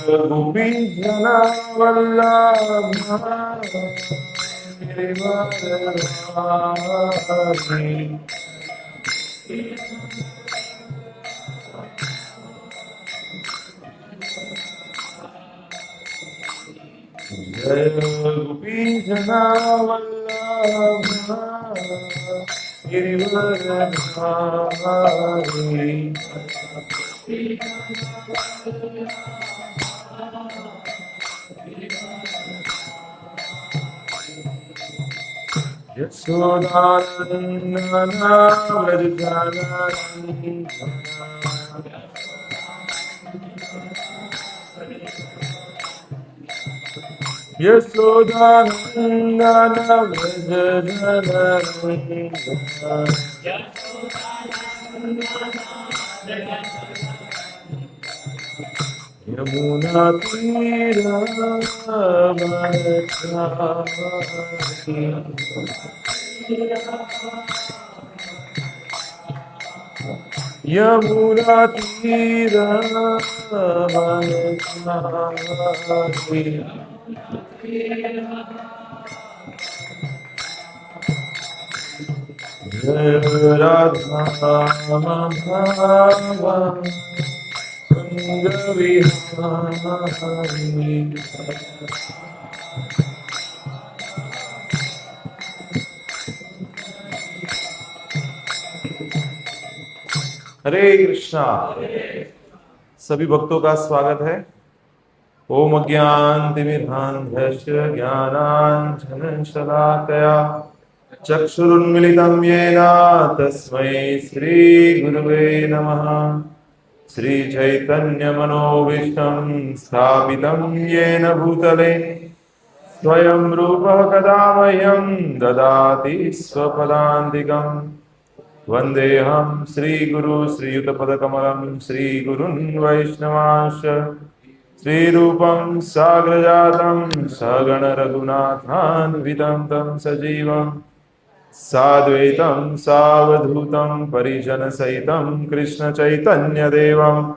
गोपी जना वल्लभ गिरिवरधारी जय गोपी जना वल्लभ गिरिवरधारी यशोदानंदना व्रजजानंदना यशोदानंदना व्रजजानंदना यमुना तीरावनचारी यमुना तीरावनचारी जय राधा माधवा कुंज विहारी हरे कृष्णा। सभी भक्तों का स्वागत है। ओम अज्ञानतिमिरान्धस्य ज्ञानाञ्जनशलाकया चक्षुरुन्मिलितं येन तस्मै श्रीगुरुवे नमः। श्रीचैतन्यमनोभीष्टं स्थापितं येन भूतले स्वयं रूपः कदा मह्यं ददाति स्वपदान्तिकम्। वन्देऽहं श्रीगुरु श्रीयुतपदकमलं श्रीगुरुन् वैष्णवांश्च श्रीरूपं साग्रजातं सगण रघुनाथान्वितं तं सजीवं साद्वैतं सावधूतं परिजनसहितं कृष्णचैतन्यदेवं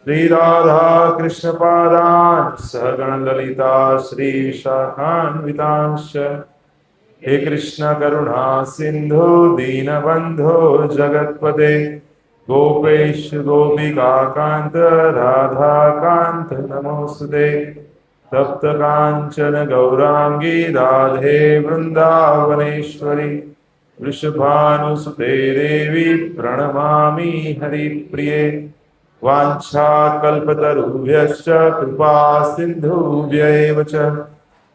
श्रीराधा कृष्णपादान् सगण ललिता श्रीशाखान्वितांश्च। हे कृष्ण करुणा सिंधु दीनबंधो जगत्पते गोपेश गोपिका कांत राधा कांत नमोस्तुते। तप्त कांचन गौरांगी राधे वृंदावनेश्वरी वृषभानुसुते देवी प्रणमामि हरिप्रिये। वाञ्छाकल्पतरुभ्यश्च कृपा सिन्धुभ्यैव च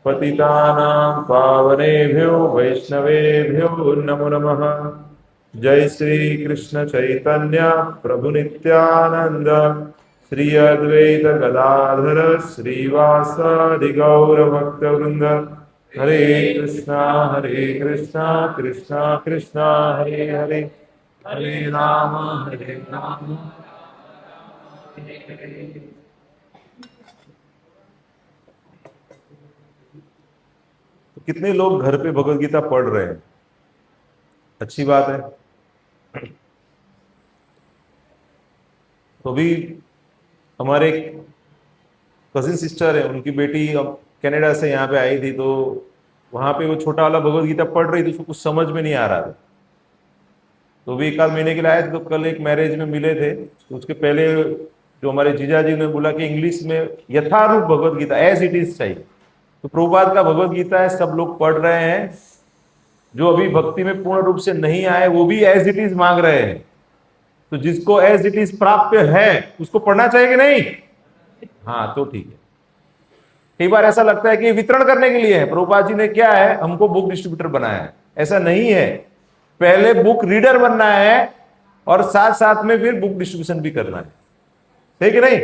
पतितानां पावनेभ्यो वैष्णवेभ्यो नमो नमः। जय श्री कृष्ण चैतन्य प्रभु नित्यानंद श्री अद्वैत गदाधर श्रीवासादि गौर भक्तवृंद। हरे कृष्णा कृष्णा कृष्णा हरे हरे हरे राम तो कितने लोग घर पे भगवद गीता पढ़ रहे हैं? अच्छी बात है। तो भी हमारे कजिन सिस्टर है, उनकी बेटी अब कनाडा से यहाँ पे आई थी, तो वहां पे वो छोटा वाला भगवद गीता पढ़ रही थी, उसको कुछ समझ में नहीं आ रहा था। तो भी 1 आध महीने के लिए आए थे। तो कल एक मैरिज में मिले थे, तो उसके पहले जो हमारे जीजा जी ने बोला कि इंग्लिश में यथारूप Bhagavad Gita as it is चाहिए। तो प्रभुपाद का भगवद गीता है, सब लोग पढ़ रहे हैं। जो अभी भक्ति में पूर्ण रूप से नहीं आए वो भी एज इट इज मांग रहे हैं। तो जिसको एज इट इज प्राप्त है उसको पढ़ना चाहिए कि नहीं? हाँ, तो ठीक है। कई बार ऐसा लगता है कि वितरण करने के लिए है। प्रभुपाद जी ने क्या है, हमको बुक डिस्ट्रीब्यूटर बनाया है। ऐसा नहीं है, पहले बुक रीडर बनना है और साथ साथ में फिर बुक डिस्ट्रीब्यूशन भी करना है, ठीक है नहीं?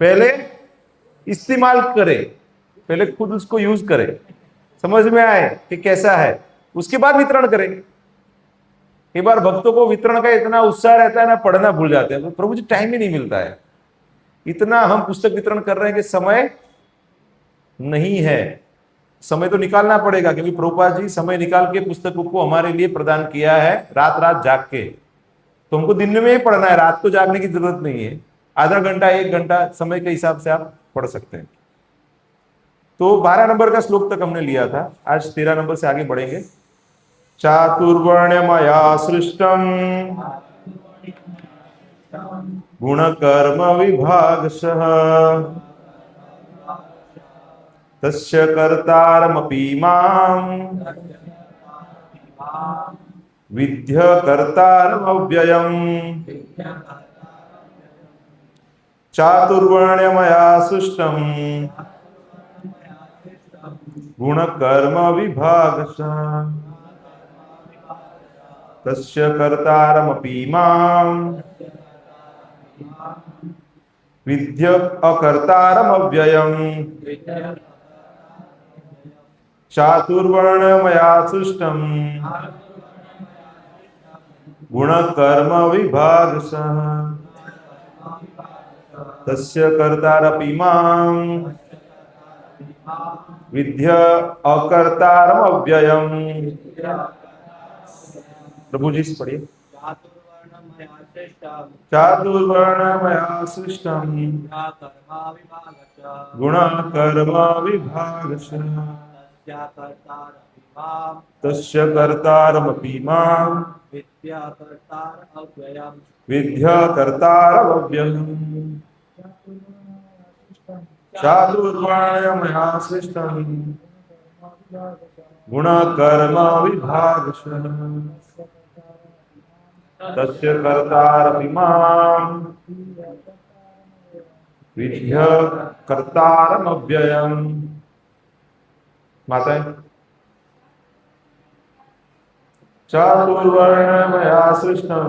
पहले इस्तेमाल करे, पहले खुद उसको यूज करे, समझ में आए कि कैसा है, उसके बाद वितरण करें। कई बार भक्तों को वितरण का इतना उत्साह रहता है ना, पढ़ना भूल जाते हैं। तो प्रभु जी टाइम ही नहीं मिलता है। इतना हम पुस्तक वितरण कर रहे हैं कि समय नहीं है। समय तो निकालना पड़ेगा, क्योंकि प्रभुपाद जी समय निकाल के पुस्तकों को हमारे लिए प्रदान किया है, रात रात जाग के। तो हमको दिन में ही पढ़ना है, रात को जागने की जरूरत नहीं है। आधा घंटा 1 घंटा समय के हिसाब से आप पढ़ सकते हैं। तो 12 नंबर का श्लोक तक हमने लिया था, आज 13 नंबर से आगे बढ़ेंगे। चातुर्वर्ण्यमया सृष्टम गुण कर्म विभागशः तस्य कर्तारमपि मां विद्य कर्तारमव्ययम्। चातुर्वर्ण्यमया सृष्टम गुण कर्म विभागशः तस्य कर्तारमपि मां विद्य अकर्तारमव्ययम्। चातुर्वर्ण्यमया सृष्टम गुण कर्म विभागशः तस्य कर्तारपि मां विद्य अकर्तारमव्ययम्। प्रभु जी से पढ़िए। चातुर्वर्ण्यमया सृष्टम गुण कर्म विभागशः तस्य कर्तारमपि मां विद्य कर्तारमव्ययम्। चातुर्वर्ण्यमया सृष्टम गुण कर्म विभागशः तस्य कर्तारमपि मां विद्य कर्तारमव्ययम्। माताएं। चातुर्वर्ण्यमया सृष्टम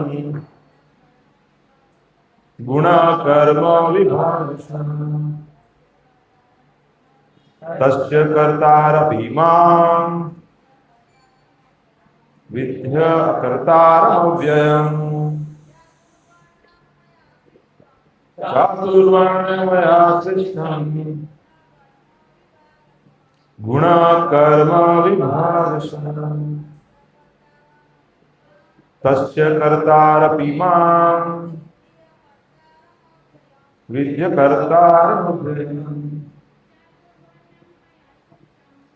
गुण कर्म विभागशः तस्य कर्तारमपि मां विद्य कर्तारमव्ययम्। चातुर्वर्ण्यमया सृष्टम गुण कर्म विभागशः तस्य कर्तारमपि मां विद्य कर्तारमव्ययम्।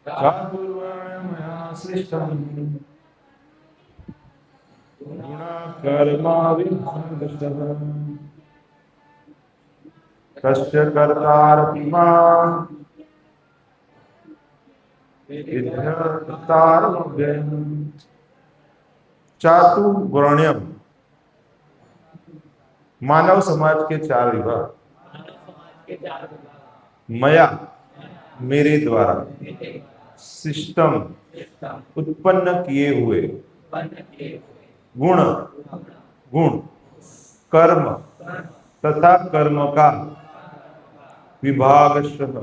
चातुर्वर्ण्यमया सृष्टम गुण कर्म विभागशः तस्य कर्तारमपि मां विद्य कर्तारमव्ययम्। चातुर्वर्ण्यम मानव समाज के 4 विभाग। मया मेरे द्वारा सिस्टम उत्पन्न किए हुए गुण गुण कर्म तथा कर्म का विभागशः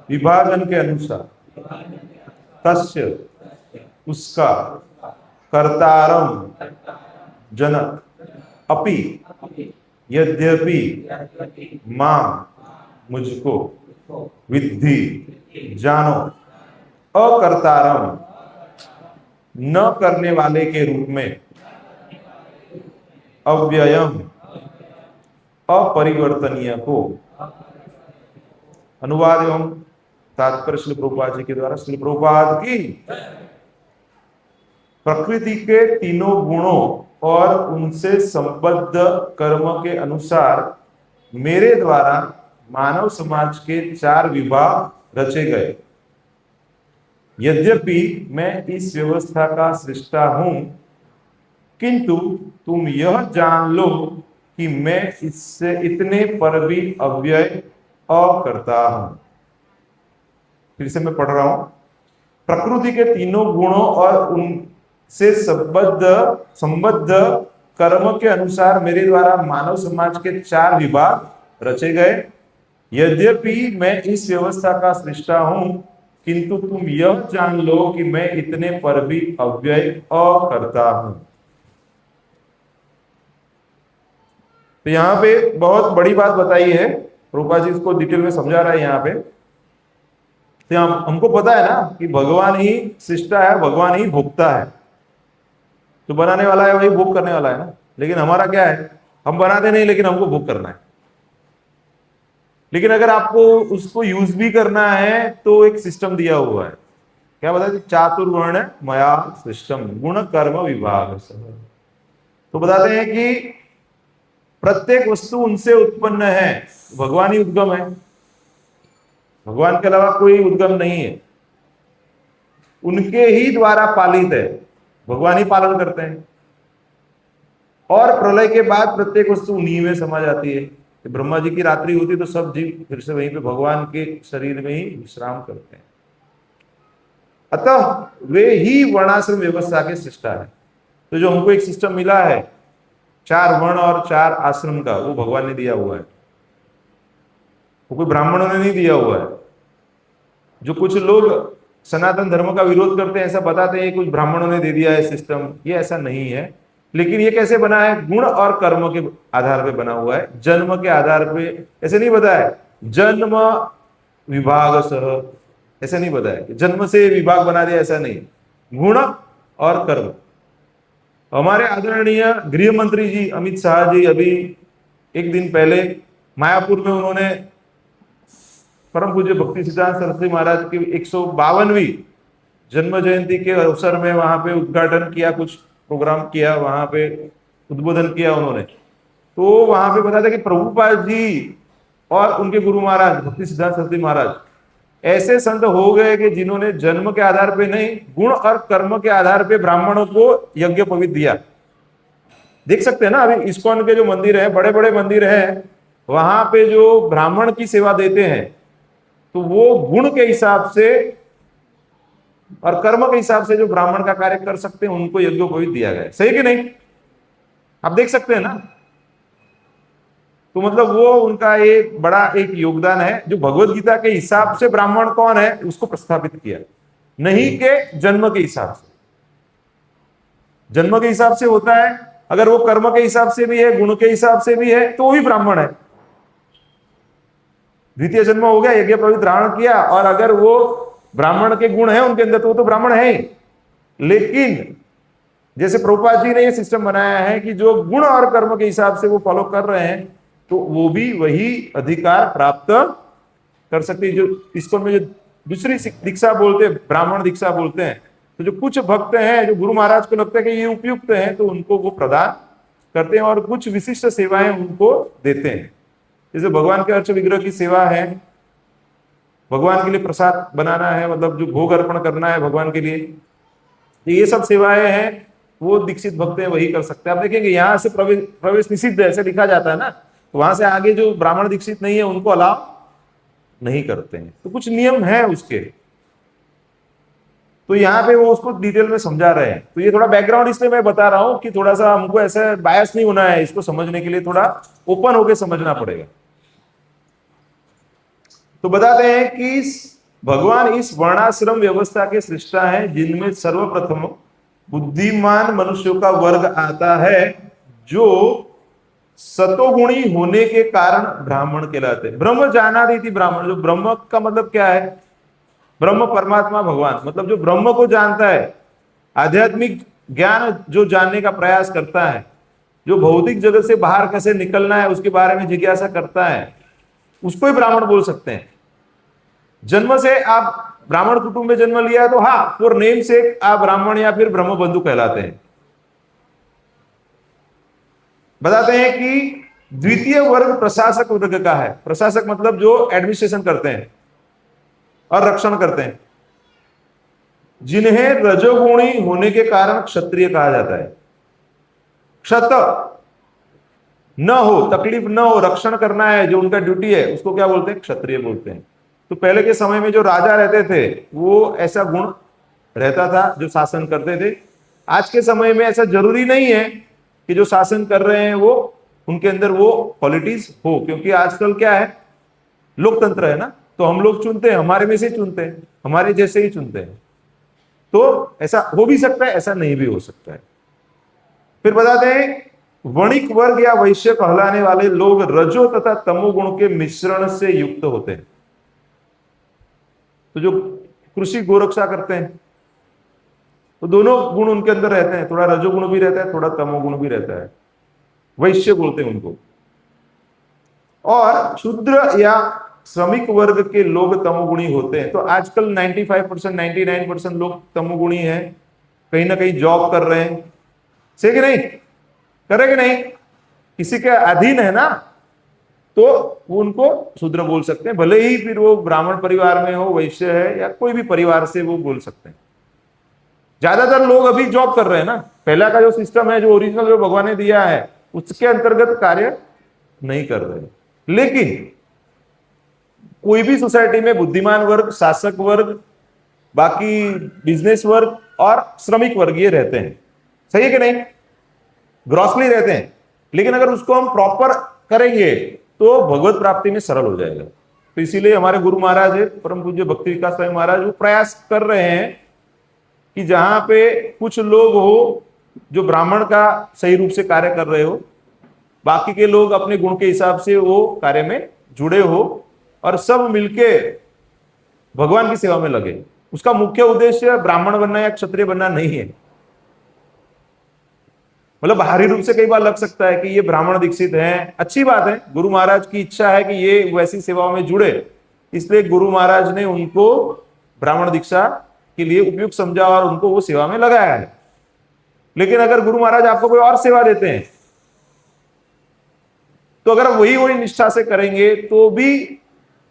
विभाजन के अनुसार तस्य उसका कर्तारम जनक अपि यद्यपि मां मुझको विद्धि जानो अकर्तारम न करने वाले के रूप में अव्ययम अपरिवर्तनीय को। अनुवाद एवं तात्पर्य श्रील प्रभुपाद जी के द्वारा। श्रील प्रभुपाद की प्रकृति के तीनों गुणों और उनसे संबद्ध कर्म के अनुसार मेरे द्वारा मानव समाज के 4 विभाग रचे गए। यद्यपि मैं इस व्यवस्था का सृष्टा हूं, किंतु तुम यह जान लो कि मैं इससे इतने पर भी अव्यय अकर्ता हूं। फिर से मैं पढ़ रहा हूं। प्रकृति के तीनों गुणों और उनसे संबद्ध कर्म के अनुसार मेरे द्वारा मानव समाज के 4 विभाग रचे गए। यद्यपि मैं इस व्यवस्था का सृष्टा हूं, किंतु तुम यह जान लो कि मैं इतने पर भी अव्यय अकर्ता हूं। तो यहां पे बहुत बड़ी बात बताई है, रूपा जी इसको डिटेल में समझा रहा है यहाँ पे। तो हमको पता है ना कि भगवान ही सृष्टा है, भगवान ही भोगता है। जो बनाने वाला है वही भोग करने वाला है ना। लेकिन हमारा क्या है, हम बनाते नहीं लेकिन हमको भोग करना है। लेकिन अगर आपको उसको यूज भी करना है तो एक सिस्टम दिया हुआ है। क्या बताते, चातुर्वर्ण मया सिस्टम गुण कर्म विभाग। तो बताते हैं कि प्रत्येक वस्तु उनसे उत्पन्न है, भगवान ही उद्गम है, भगवान के अलावा कोई उद्गम नहीं है, उनके ही द्वारा पालित है, भगवान ही पालन करते हैं। और प्रलय के बाद प्रत्येक वस्तु उन्हीं में समा जाती है। ब्रह्मा जी की रात्रि होती तो सब जीव फिर से वहीं पे भगवान के शरीर में ही विश्राम करते हैं। अतः वे ही वर्णाश्रम व्यवस्था के सृष्टा है। तो जो हमको एक सिस्टम मिला है 4 वर्ण और 4 आश्रम का, वो भगवान ने दिया हुआ है, वो कोई ब्राह्मणों ने नहीं दिया हुआ है। जो कुछ लोग सनातन धर्म का विरोध करते हैं, ऐसा बताते हैं कुछ ब्राह्मणों ने दे दिया है सिस्टम, ये ऐसा नहीं है। लेकिन ये कैसे बना है, गुण और कर्म के आधार पे बना हुआ है, जन्म के आधार पे ऐसे नहीं बताया, जन्म विभाग सह ऐसे नहीं बताया, जन्म से विभाग बना दिया, ऐसा नहीं, गुण और कर्म। हमारे आदरणीय गृह मंत्री जी अमित शाह जी अभी एक दिन पहले मायापुर में उन्होंने परम पूज्य भक्ति सिद्धांत सरस्वती महाराज की 152वीं जन्म जयंती के अवसर में वहां पे उद्घाटन किया, कुछ प्रोग्राम किया, वहां पे उद्बोधन किया उन्होंने। तो वहां पे बताया कि प्रभुपाद जी और उनके गुरु महाराज भक्ति सिद्धांत सरस्वती महाराज ऐसे संत हो गए कि जिन्होंने जन्म के आधार पे नहीं, गुण और कर्म के आधार पे ब्राह्मणों को यज्ञ पवित्र दिया। देख सकते हैं ना, अभी इस्कॉन के जो मंदिर है, बड़े बड़े मंदिर है, वहां पे जो ब्राह्मण की सेवा देते हैं तो वो गुण के हिसाब से और कर्म के हिसाब से जो ब्राह्मण का कार्य कर सकते हैं उनको यज्ञोपवीत दिया गया है। सही कि नहीं, आप देख सकते हैं ना। तो मतलब वो उनका एक बड़ा एक योगदान है, जो भगवत गीता के हिसाब से ब्राह्मण कौन है उसको प्रस्थापित किया, नहीं के जन्म के हिसाब से। जन्म के हिसाब से होता है, अगर वो कर्म के हिसाब से भी है, गुण के हिसाब से भी है, तो वो भी ब्राह्मण है। द्वितीय जन्म हो गया, यज्ञ पवित्र धारण किया, और अगर वो ब्राह्मण के गुण है उनके अंदर तो वो तो ब्राह्मण है ही। लेकिन जैसे प्रभुपाद जी ने ये सिस्टम बनाया है कि जो गुण और कर्म के हिसाब से वो फॉलो कर रहे हैं, तो वो भी वही अधिकार प्राप्त कर सकते हैं। जो इसको में जो दूसरी दीक्षा बोलते हैं, ब्राह्मण दीक्षा बोलते हैं, तो जो कुछ भक्त हैं जो गुरु महाराज को लगता है कि ये उपयुक्त है, तो उनको वो प्रदान करते हैं और कुछ विशिष्ट सेवाएं उनको देते हैं। जैसे भगवान के अर्च विग्रह की सेवा है, भगवान के लिए प्रसाद बनाना है, मतलब जो भोग अर्पण करना है भगवान के लिए, तो ये सब सेवाएं हैं वो दीक्षित भक्त हैं वही कर सकते हैं। आप देखेंगे यहाँ से प्रवेश निषिद्ध ऐसे लिखा जाता है ना, तो वहां से आगे जो ब्राह्मण दीक्षित नहीं है उनको अलाउ नहीं करते हैं। तो कुछ नियम है उसके, तो यहाँ पे वो उसको डिटेल में समझा रहे हैं। तो ये थोड़ा बैकग्राउंड इसलिए मैं बता रहा हूं कि थोड़ा सा हमको ऐसा बायस नहीं होना है, इसको समझने के लिए थोड़ा ओपन होकर समझना पड़ेगा। तो बताते हैं कि भगवान इस वर्णाश्रम व्यवस्था के सृष्टा है, जिनमें सर्वप्रथम बुद्धिमान मनुष्यों का वर्ग आता है, जो सतोगुणी होने के कारण ब्राह्मण कहलाते हैं। ब्रह्म जानादि थी ब्राह्मण, जो ब्रह्म का मतलब क्या है, ब्रह्म परमात्मा भगवान, मतलब जो ब्रह्म को जानता है, आध्यात्मिक ज्ञान जो जानने का प्रयास करता है, जो भौतिक जगत से बाहर कैसे निकलना है उसके बारे में जिज्ञासा करता है, उसको ही ब्राह्मण बोल सकते हैं। जन्म से आप ब्राह्मण कुटुंब में जन्म लिया है तो हाँ, फॉर नेम से आप ब्राह्मण या फिर ब्रह्म बंधु कहलाते हैं। बताते हैं कि द्वितीय वर्ग प्रशासक वर्ग का है। प्रशासक मतलब जो एडमिनिस्ट्रेशन करते हैं और रक्षण करते हैं, जिन्हें रजोगुणी होने के कारण क्षत्रिय कहा जाता है। क्षत न हो, तकलीफ न हो, रक्षण करना है, जो उनका ड्यूटी है, उसको क्या बोलते हैं, क्षत्रिय बोलते हैं। तो पहले के समय में जो राजा रहते थे वो ऐसा गुण रहता था जो शासन करते थे। आज के समय में ऐसा जरूरी नहीं है कि जो शासन कर रहे हैं वो उनके अंदर वो क्वालिटीज हो, क्योंकि आजकल क्या है, लोकतंत्र है ना, तो हम लोग चुनते हैं, हमारे में से चुनते हैं, हमारे जैसे ही चुनते हैं। तो ऐसा हो भी सकता है, ऐसा नहीं भी हो सकता है। फिर बताते हैं वणिक वर्ग या वैश्य कहलाने वाले लोग रजो तथा तमोगुण के मिश्रण से युक्त होते हैं। तो जो कृषि गोरक्षा करते हैं तो दोनों गुण उनके अंदर रहते हैं, थोड़ा रजोगुण भी रहता है, थोड़ा तमोगुण भी रहता है, वैश्य बोलते हैं उनको। और शूद्र या श्रमिक वर्ग के लोग तमोगुणी होते हैं। तो आजकल 95% 99% लोग तमोगुणी हैं, कहीं ना कहीं जॉब कर रहे हैं, सही कि नहीं, करेंगे नहीं, किसी के अधीन है ना, तो वो उनको शूद्र बोल सकते हैं, भले ही फिर वो ब्राह्मण परिवार में हो, वैश्य है या कोई भी परिवार से वो बोल सकते हैं। ज्यादातर लोग अभी जॉब कर रहे हैं ना, पहला का जो सिस्टम है, जो ओरिजिनल जो भगवान ने दिया है उसके अंतर्गत कार्य नहीं कर रहे। लेकिन कोई भी सोसाइटी में बुद्धिमान वर्ग, शासक वर्ग, बाकी बिजनेस वर्ग और श्रमिक वर्ग ये रहते हैं, सही है कि नहीं, ग्रॉसली रहते हैं। लेकिन अगर उसको हम प्रॉपर करेंगे तो भगवत प्राप्ति में सरल हो जाएगा। तो इसीलिए हमारे गुरु महाराज है परम पूज्य भक्ति विकास स्वामी महाराज, वो प्रयास कर रहे हैं कि जहां पे कुछ लोग हो जो ब्राह्मण का सही रूप से कार्य कर रहे हो, बाकी के लोग अपने गुण के हिसाब से वो कार्य में जुड़े हो और सब मिलके भगवान की सेवा में लगे। उसका मुख्य उद्देश्य ब्राह्मण बनना या क्षत्रिय बनना नहीं है। मतलब बाहरी रूप से कई बार लग सकता है कि ये ब्राह्मण दीक्षित हैं, अच्छी बात है, गुरु महाराज की इच्छा है कि ये वैसी सेवाओं में जुड़े, इसलिए गुरु महाराज ने उनको ब्राह्मण दीक्षा के लिए उपयुक्त समझा और उनको वो सेवा में लगाया है। लेकिन अगर गुरु महाराज आपको कोई और सेवा देते हैं तो अगर वही निष्ठा से करेंगे तो भी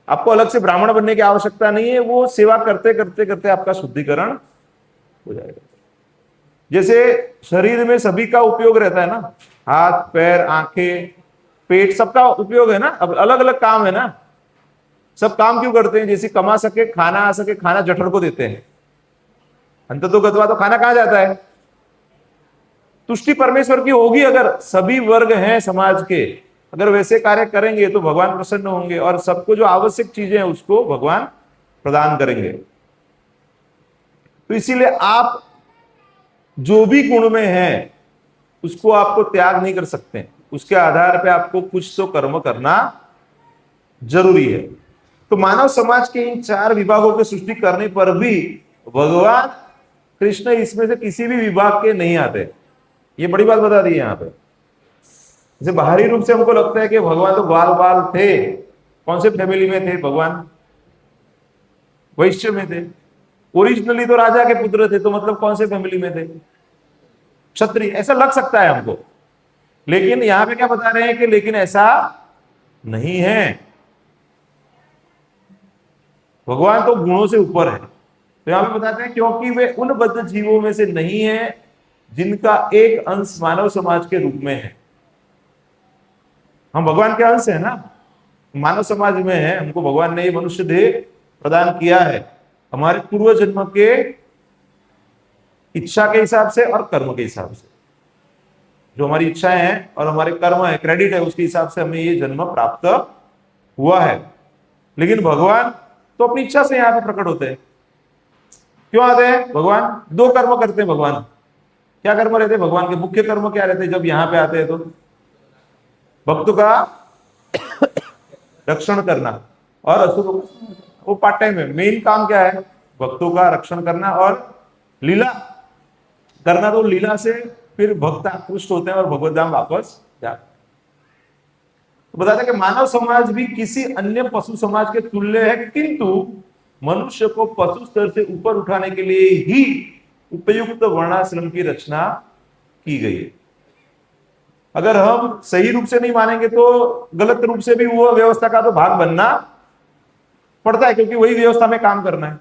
आपको अलग से ब्राह्मण बनने की आवश्यकता नहीं है, वो सेवा करते करते करते आपका शुद्धिकरण हो जाएगा। जैसे शरीर में सभी का उपयोग रहता है ना, हाथ पैर आंखें पेट सबका उपयोग है ना, अब अलग अलग काम है ना, सब काम क्यों करते हैं, जैसे कमा सके खाना आ सके, खाना जठर को देते हैं, अंततोगत्वा तो खाना कहां जाता है, तुष्टि परमेश्वर की होगी। अगर सभी वर्ग हैं समाज के, अगर वैसे कार्य करेंगे तो भगवान प्रसन्न होंगे और सबको जो आवश्यक चीजें हैं उसको भगवान प्रदान करेंगे। तो इसीलिए आप जो भी गुण में हैं उसको आपको त्याग नहीं कर सकते, उसके आधार पे आपको कुछ तो कर्म करना जरूरी है। तो मानव समाज के इन 4 विभागों की सृष्टि करने पर भी भगवान कृष्ण इसमें से किसी भी विभाग के नहीं आते, ये बड़ी बात बता दी है यहाँ पे। जैसे बाहरी रूप से हमको लगता है कि भगवान तो बाल बाल थे, कौन से फैमिली में थे भगवान, वैश्य में थे, ओरिजिनली तो राजा के पुत्र थे, तो मतलब कौन से फैमिली में थे, क्षत्रिय, ऐसा लग सकता है हमको। लेकिन यहां पे क्या बता रहे हैं कि लेकिन ऐसा नहीं है, भगवान तो गुणों से ऊपर है। तो यहां पे बताते हैं क्योंकि वे उन बद्ध जीवों में से नहीं है जिनका एक अंश मानव समाज के रूप में है। हम भगवान के अंश है ना, मानव समाज में है, हमको भगवान ने ये मनुष्य देह प्रदान किया है हमारे पूर्व जन्म के इच्छा के हिसाब से और कर्म के हिसाब से। जो हमारी इच्छाएं हैं और हमारे कर्म है, क्रेडिट है, उसके हिसाब से हमें ये जन्म प्राप्त हुआ है। लेकिन भगवान तो अपनी इच्छा से यहाँ पे प्रकट होते हैं। क्यों आते हैं भगवान, 2 कर्म करते हैं भगवान। क्या कर्म रहते हैं भगवान के, मुख्य कर्म क्या रहते हैं जब यहाँ पे आते हैं, तो भक्तों का रक्षण करना और असुरों का, वो पार्ट टाइम है, मेन काम क्या है, भक्तों का रक्षण करना और लीला करना। तो लीला से फिर भक्त आकृष्ट होते हैं और भगवत धाम वापस जाते हैं। तो बताते हैं कि मानव समाज भी किसी अन्य पशु समाज के तुल्य है, किंतु मनुष्य को पशु स्तर से ऊपर उठाने के लिए ही उपयुक्त वर्णाश्रम की रचना की गई है। अगर हम सही रूप से नहीं मानेंगे तो गलत रूप से भी वो व्यवस्था का तो भाग बनना पड़ता है, क्योंकि वही व्यवस्था में काम करना है।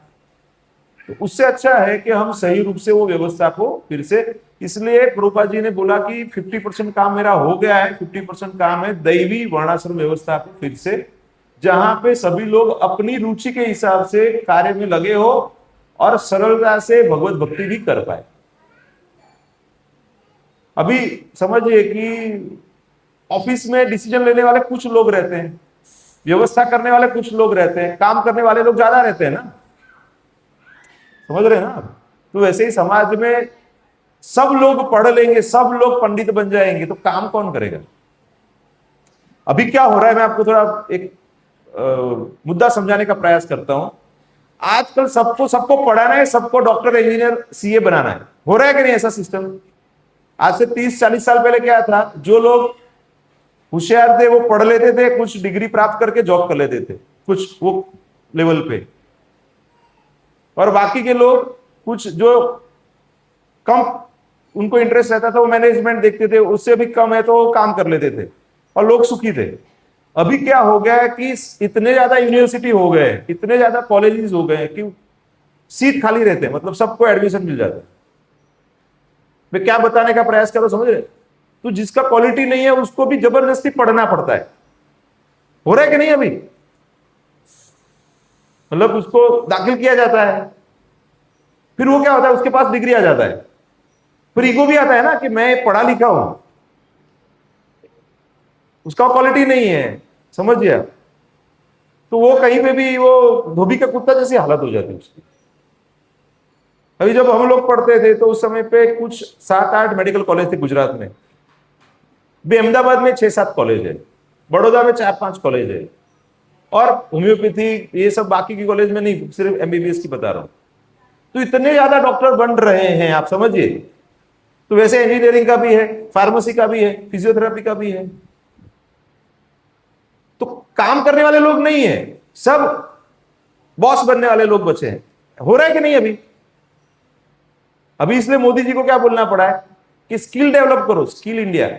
तो उससे अच्छा है कि हम सही रूप से वो व्यवस्था को फिर से, इसलिए प्रभुपाद जी ने बोला कि 50% काम मेरा हो गया है, 50% काम है दैवी वर्णाश्रम व्यवस्था को फिर से, जहां पे सभी लोग अपनी रुचि के हिसाब से कार्य में लगे हो और सरलता से भगवत भक्ति भी कर पाए। अभी समझिए कि ऑफिस में डिसीजन लेने वाले कुछ लोग रहते हैं, व्यवस्था करने वाले कुछ लोग रहते हैं, काम करने वाले लोग ज्यादा रहते हैं ना, समझ रहे हैं ना। तो वैसे ही समाज में सब लोग पढ़ लेंगे, सब लोग पंडित बन जाएंगे, तो काम कौन करेगा। अभी क्या हो रहा है, मैं आपको थोड़ा एक मुद्दा समझाने का प्रयास करता हूं। आजकल सबको पढ़ाना है, सबको डॉक्टर इंजीनियर सीए बनाना है, हो रहा है कि नहीं ऐसा सिस्टम। आज से 30-40 साल पहले क्या था, जो लोग होशियार थे वो पढ़ लेते थे, कुछ डिग्री प्राप्त करके जॉब कर लेते थे कुछ वो लेवल पे, और बाकी के लोग कुछ जो कम उनको इंटरेस्ट रहता था वो मैनेजमेंट देखते थे, उससे भी कम है तो वो काम कर लेते थे और लोग सुखी थे। अभी क्या हो गया है कि इतने ज्यादा यूनिवर्सिटी हो गए, इतने ज्यादा कॉलेजेस हो गए कि सीट खाली रहते हैं, मतलब सबको एडमिशन मिल जाता है। मैं क्या बताने का प्रयास कर रहा हूं समझ रहे? तो जिसका क्वालिटी नहीं है उसको भी जबरदस्ती पढ़ना पड़ता है। हो रहा है कि नहीं अभी? मतलब उसको दाखिल किया जाता है, फिर वो क्या होता है, उसके पास डिग्री आ जाता है, फिर ईगो भी आता है ना कि मैं पढ़ा लिखा हूं, उसका क्वालिटी नहीं है, समझिए। तो वो कहीं पे भी वो धोबी का कुत्ता जैसी हालत हो जाती है उसकी। अभी जब हम लोग पढ़ते थे तो उस समय पे कुछ 7-8 मेडिकल कॉलेज थे गुजरात में, भी अहमदाबाद में 6-7 कॉलेज है, बड़ौदा में 4-5 कॉलेज है, और होम्योपैथी ये सब बाकी की कॉलेज में नहीं, सिर्फ एमबीबीएस की बता रहा हूं। तो इतने ज्यादा डॉक्टर बन रहे हैं, आप समझिए। तो वैसे इंजीनियरिंग का भी है, फार्मेसी का भी है, फिजियोथेरेपी का भी है। तो काम करने वाले लोग नहीं है, सब बॉस बनने वाले लोग बचे हैं। हो रहा है कि नहीं अभी? अभी इसलिए मोदी जी को क्या बोलना पड़ा है कि स्किल डेवलप करो, स्किल इंडिया।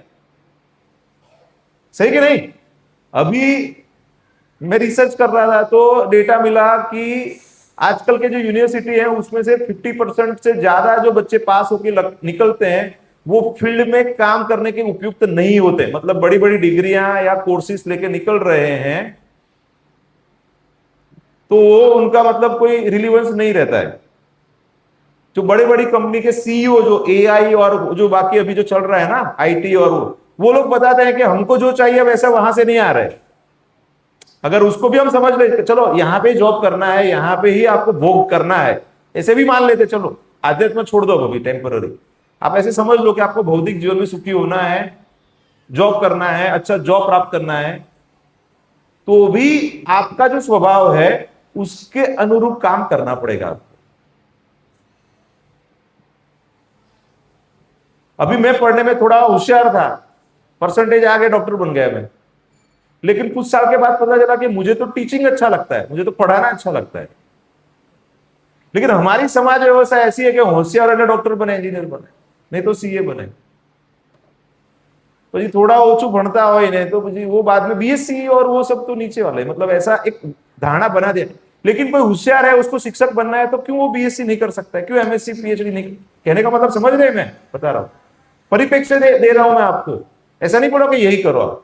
सही कि नहीं? अभी मैं रिसर्च कर रहा था तो डेटा मिला कि आजकल के जो यूनिवर्सिटी है उसमें से 50% से ज्यादा जो बच्चे पास होकर निकलते हैं वो फील्ड में काम करने के उपयुक्त नहीं होते, मतलब बड़ी बड़ी डिग्रियां या कोर्सेज लेके निकल रहे हैं तो वो उनका मतलब कोई रिलीवेंस नहीं रहता है। जो बड़ी बड़ी कंपनी के सीईओ जो एआई और जो बाकी अभी जो चल रहा है ना आईटी, और वो लोग बताते हैं कि हमको जो चाहिए वैसा वहां से नहीं आ रहा है। अगर उसको भी हम समझ ले, चलो यहाँ पे जॉब करना है, यहाँ पे ही आपको भोग करना है, ऐसे भी मान लेते, चलो आध्यात्म छोड़ दो अभी टेम्पररी, आप ऐसे समझ लो कि आपको भौतिक जीवन में सुखी होना है, जॉब करना है, अच्छा जॉब प्राप्त करना है, तो भी आपका जो स्वभाव है उसके अनुरूप काम करना पड़ेगा आपको। अभी मैं पढ़ने में थोड़ा होशियार था, परसेंटेज आगे डॉक्टर बन गया मैं, लेकिन कुछ साल के बाद पता चला कि मुझे तो टीचिंग अच्छा लगता है, मुझे तो पढ़ाना अच्छा लगता है। लेकिन हमारी समाज व्यवस्था ऐसी है कि होशियार वाले डॉक्टर बने, इंजीनियर बने, नहीं तो सीए बने। तो जी थोड़ा ओछू भणता हो ही नहीं तो जी वो बाद में बीएससी और वो सब तो नीचे वाले, मतलब ऐसा एक धारणा बना दिया। लेकिन कोई होशियार है उसको शिक्षक बनना है तो क्यों वो बीएससी नहीं कर सकता है, क्यों एमएससी पीएचडी नहीं? कहने का मतलब समझ रहे? मैं बता रहा हूं, परिप्रेक्ष्य दे रहा हूं मैं आपको। ऐसा नहीं पढ़ो कि यही करो आप।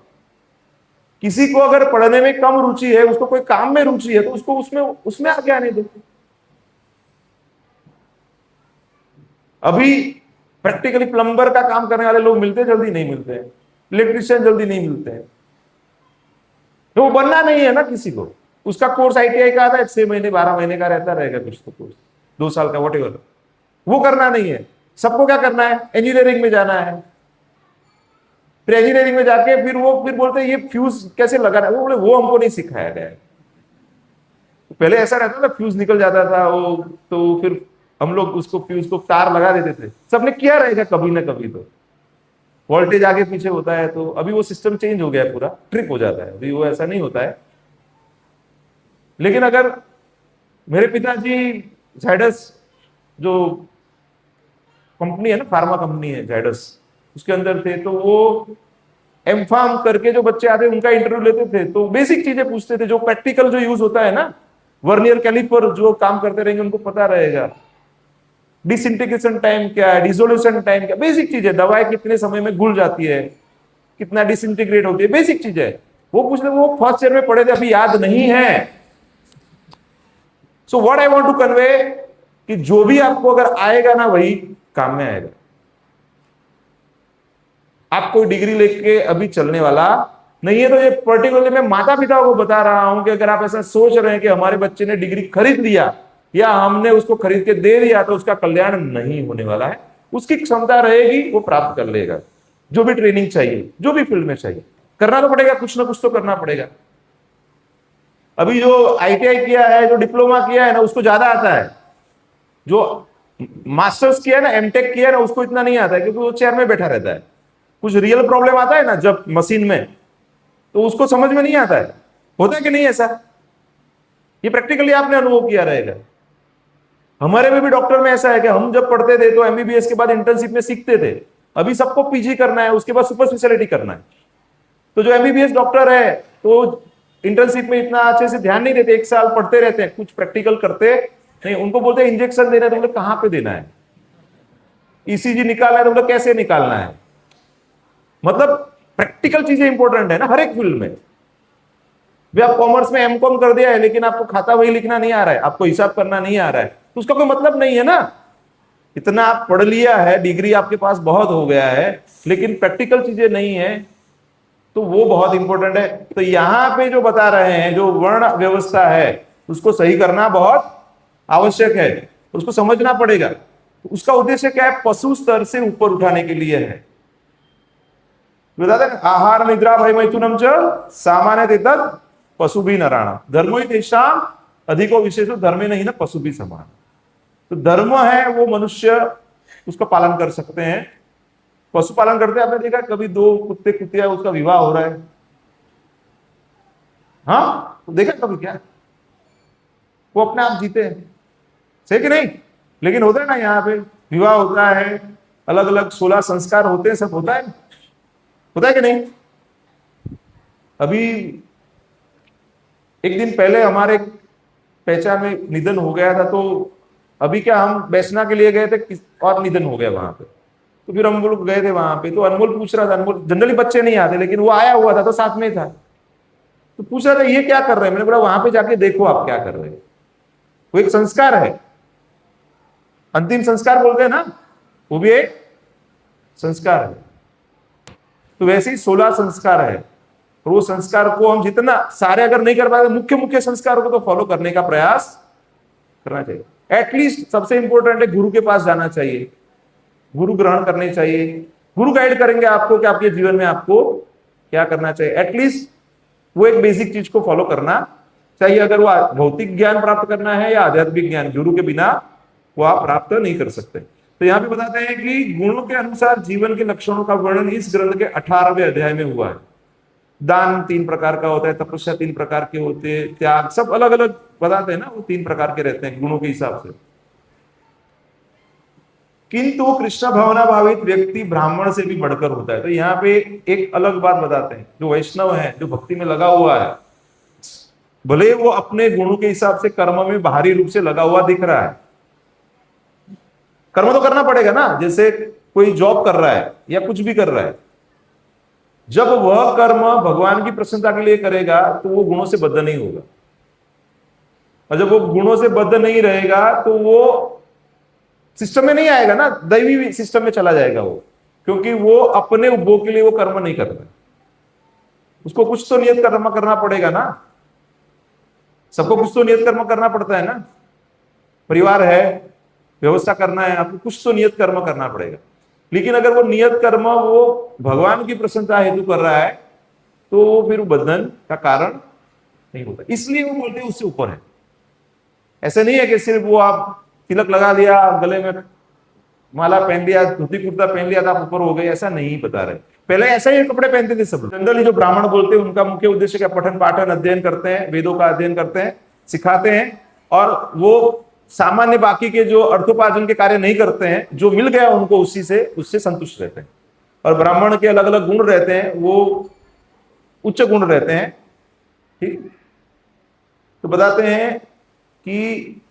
किसी को अगर पढ़ने में कम रुचि है, उसको कोई काम में रुचि है तो उसको उसमें उसमें आगे आने दो। अभी प्रैक्टिकली प्लम्बर का काम करने वाले लोग मिलते जल्दी नहीं मिलते हैं, इलेक्ट्रिशियन जल्दी नहीं मिलते हैं, तो वो बनना नहीं है ना किसी को। उसका कोर्स आईटीआई का आता है, 6 महीने 12 महीने का रहता रहेगा कुछ तो कोर्स, 2 साल का वॉटेवर, वो करना नहीं है। सबको क्या करना है? इंजीनियरिंग में जाना है। फिर इंजीनियरिंग में जाके फिर बोलते हैं ये फ्यूज कैसे लगाना है, वो बोले वो हमको नहीं सिखाया गया है। पहले ऐसा रहता था फ्यूज निकल जाता था वो, तो फिर हम लोग उसको फ्यूज को तार लगा देते थे, सबने किया रहेगा कभी ना कभी, तो वोल्टेज आगे पीछे होता है। तो अभी वो सिस्टम चेंज हो गया है, पूरा ट्रिप हो जाता है, अभी वो ऐसा नहीं होता है। लेकिन अगर मेरे पिताजी जायडस जो कंपनी है ना, फार्मा कंपनी है जायडस, उसके अंदर थे, तो वो एमफार्म करके जो बच्चे आते उनका इंटरव्यू लेते थे तो बेसिक चीजें पूछते थे, जो प्रैक्टिकल जो यूज होता है ना, वर्नियर कैलिपर जो काम करते रहेंगे उनको पता रहेगा, डिसइंटीग्रेशन टाइम क्या है, डिसोल्यूशन टाइम क्या, बेसिक चीजें, दवाएं कितने समय में घुल जाती है, कितना डिसइंटीग्रेट होती है, बेसिक चीजें वो पूछ ले। वो फर्स्ट ईयर में पढ़े थे, अभी याद नहीं है। So what I want to convey कि जो भी आपको अगर आएगा ना वही काम में आएगा। आप कोई डिग्री लेके अभी चलने वाला नहीं है। तो ये पर्टिकुलरली मैं माता पिता को बता रहा हूं कि अगर आप ऐसा सोच रहे हैं कि हमारे बच्चे ने डिग्री खरीद लिया या हमने उसको खरीद के दे दिया तो उसका कल्याण नहीं होने वाला है। उसकी क्षमता रहेगी, वो प्राप्त कर लेगा। जो भी ट्रेनिंग चाहिए, जो भी फील्ड में चाहिए, करना तो पड़ेगा, कुछ ना कुछ तो करना पड़ेगा। अभी जो आईटीआई किया है, जो डिप्लोमा किया है ना, उसको ज्यादा आता है। जो मास्टर्स किया है ना, एमटेक किया है ना, उसको इतना नहीं आता है, क्योंकि वो चेयर में बैठा रहता है। कुछ रियल प्रॉब्लम आता है ना जब मशीन में, तो उसको समझ में नहीं आता है। होता है कि नहीं ऐसा? ये प्रैक्टिकली आपने अनुभव किया रहेगा। हमारे में भी डॉक्टर में ऐसा है कि हम जब पढ़ते थे तो एमबीबीएस के बाद इंटर्नशिप में सीखते थे, अभी सबको पीजी करना है, उसके बाद सुपर स्पेशलिटी करना है। तो जो एमबीबीएस डॉक्टर है तो इंटर्नशिप में इतना अच्छे से ध्यान नहीं देते, 1 साल पढ़ते रहते हैं, कुछ प्रैक्टिकल करते नहीं। उनको बोलते हैं इंजेक्शन देना है, तो बोले कहां पे देना है, ईसीजी निकालना है तो बोले कैसे निकालना है। मतलब प्रैक्टिकल चीजें इंपॉर्टेंट है ना हर एक फील्ड में। भी आप कॉमर्स में एमकॉम कर दिया है लेकिन आपको खाता वही लिखना नहीं आ रहा है, आपको हिसाब करना नहीं आ रहा है, तो उसका कोई मतलब नहीं है ना। इतना आप पढ़ लिया है, डिग्री आपके पास बहुत हो गया है, लेकिन प्रैक्टिकल चीजें नहीं है, तो वो बहुत इंपॉर्टेंट है। तो यहां पे जो बता रहे हैं, जो वर्ण व्यवस्था है उसको सही करना बहुत आवश्यक है, उसको समझना पड़ेगा। तो उसका उद्देश्य क्या है? पशु स्तर से ऊपर उठाने के लिए है। बताते हैं आहार निद्रा भय मैथुनम च सामान्य तत् पशु भी नराणा धर्मो तेषाम अधिको विशेषो धर्मे नहीं ना पशु भी समान। तो धर्म है वो मनुष्य उसका पालन कर सकते हैं, पशु पालन करते हैं। आपने देखा कभी 2 कुत्ते कुत्तियां उसका विवाह हो रहा है? हाँ, तो देखा कभी क्या? वो अपने आप जीते हैं, सही कि नहीं? लेकिन होता है ना, यहाँ पे विवाह होता है, अलग अलग 16 संस्कार होते हैं, सब होता है कि नहीं? अभी एक दिन पहले हमारे पहचान में निधन हो गया था, तो अभी क्या हम बैसना के लिए गए थे और निधन हो गया वहां पे, तो फिर हम लोग गए थे वहां पे, तो अनमोल पूछ रहा था, अनमोल जनरली बच्चे नहीं आते लेकिन वो आया हुआ था तो साथ में था, तो पूछ रहा था ये क्या कर रहे हैं। मैंने बोला वहां पे जाके देखो आप क्या कर रहे हैं, वो एक संस्कार है, अंतिम संस्कार बोलते हैं ना, वो भी एक संस्कार है। तो वैसे ही 16 संस्कार है, और वो संस्कार को हम जितना सारे अगर नहीं कर पाते, मुख्य मुख्य संस्कारों को तो फॉलो करने का प्रयास करना चाहिए। एटलीस्ट सबसे इंपॉर्टेंट है गुरु के पास जाना चाहिए, गुरु ग्रहण करने चाहिए, गुरु गाइड करेंगे आपको कि आपके जीवन में आपको क्या करना चाहिए। एटलीस्ट वो एक बेसिक चीज को फॉलो करना चाहिए। अगर वो भौतिक ज्ञान प्राप्त करना है या आध्यात्मिक ज्ञान, गुरु के बिना वो आप प्राप्त नहीं कर सकते। तो यहाँ पे बताते हैं कि गुणों के अनुसार जीवन के लक्षणों का वर्णन इस ग्रंथ के 18वें अध्याय में हुआ है। दान 3 प्रकार का होता है, तपस्या 3 प्रकार के होते हैं, त्याग सब अलग अलग बताते हैं ना, वो 3 प्रकार के रहते हैं गुणों के हिसाब से। किंतु कृष्ण भावना भावित व्यक्ति ब्राह्मण से भी बढ़कर होता है। तो यहाँ पे एक अलग बात बताते हैं, जो वैष्णव है, जो भक्ति में लगा हुआ है, भले वो अपने गुणों के हिसाब से कर्म में बाहरी रूप से लगा हुआ दिख रहा है, कर्म तो करना पड़ेगा ना, जैसे कोई जॉब कर रहा है या कुछ भी कर रहा है, जब वह कर्म भगवान की प्रसन्नता के लिए करेगा तो वो गुणों से बद्ध नहीं होगा, और जब वो गुणों से बद्ध नहीं रहेगा तो वो सिस्टम में नहीं आएगा ना, दैवी सिस्टम में चला जाएगा वो, क्योंकि वो अपने उपभोग के लिए वो कर्म नहीं कर रहा है। उसको कुछ तो नियत कर्म करना पड़ेगा ना, सबको कुछ तो नियत कर्म करना पड़ता है ना, परिवार है, व्यवस्था करना है, आपको कुछ तो नियत कर्म करना पड़ेगा। लेकिन अगर वो नियत कर्म वो भगवान की प्रसन्नता हेतु कर रहा है तो फिर बंधन का कारण नहीं होता, इसलिए वो बोलते हैं उससे ऊपर है। ऐसा नहीं है कि सिर्फ वो आप तिलक लगा दिया, गले में माला पहन लिया, धोती कुर्ता पहन लिया, आप ऊपर हो गए, ऐसा नहीं बता रहे। पहले ऐसा ही कपड़े पहनते थे सब। जनरली जो ब्राह्मण बोलते हैं उनका मुख्य उद्देश्य क्या? पठन पाठन अध्ययन करते हैं, वेदों का अध्ययन करते हैं, सिखाते हैं, और वो सामान्य बाकी के जो अर्थोपार्जन के कार्य नहीं करते हैं, जो मिल गया उनको उसी से उससे संतुष्ट रहते हैं। और ब्राह्मण के अलग अलग गुण रहते हैं, वो उच्च गुण रहते हैं, ठीक। तो बताते हैं कि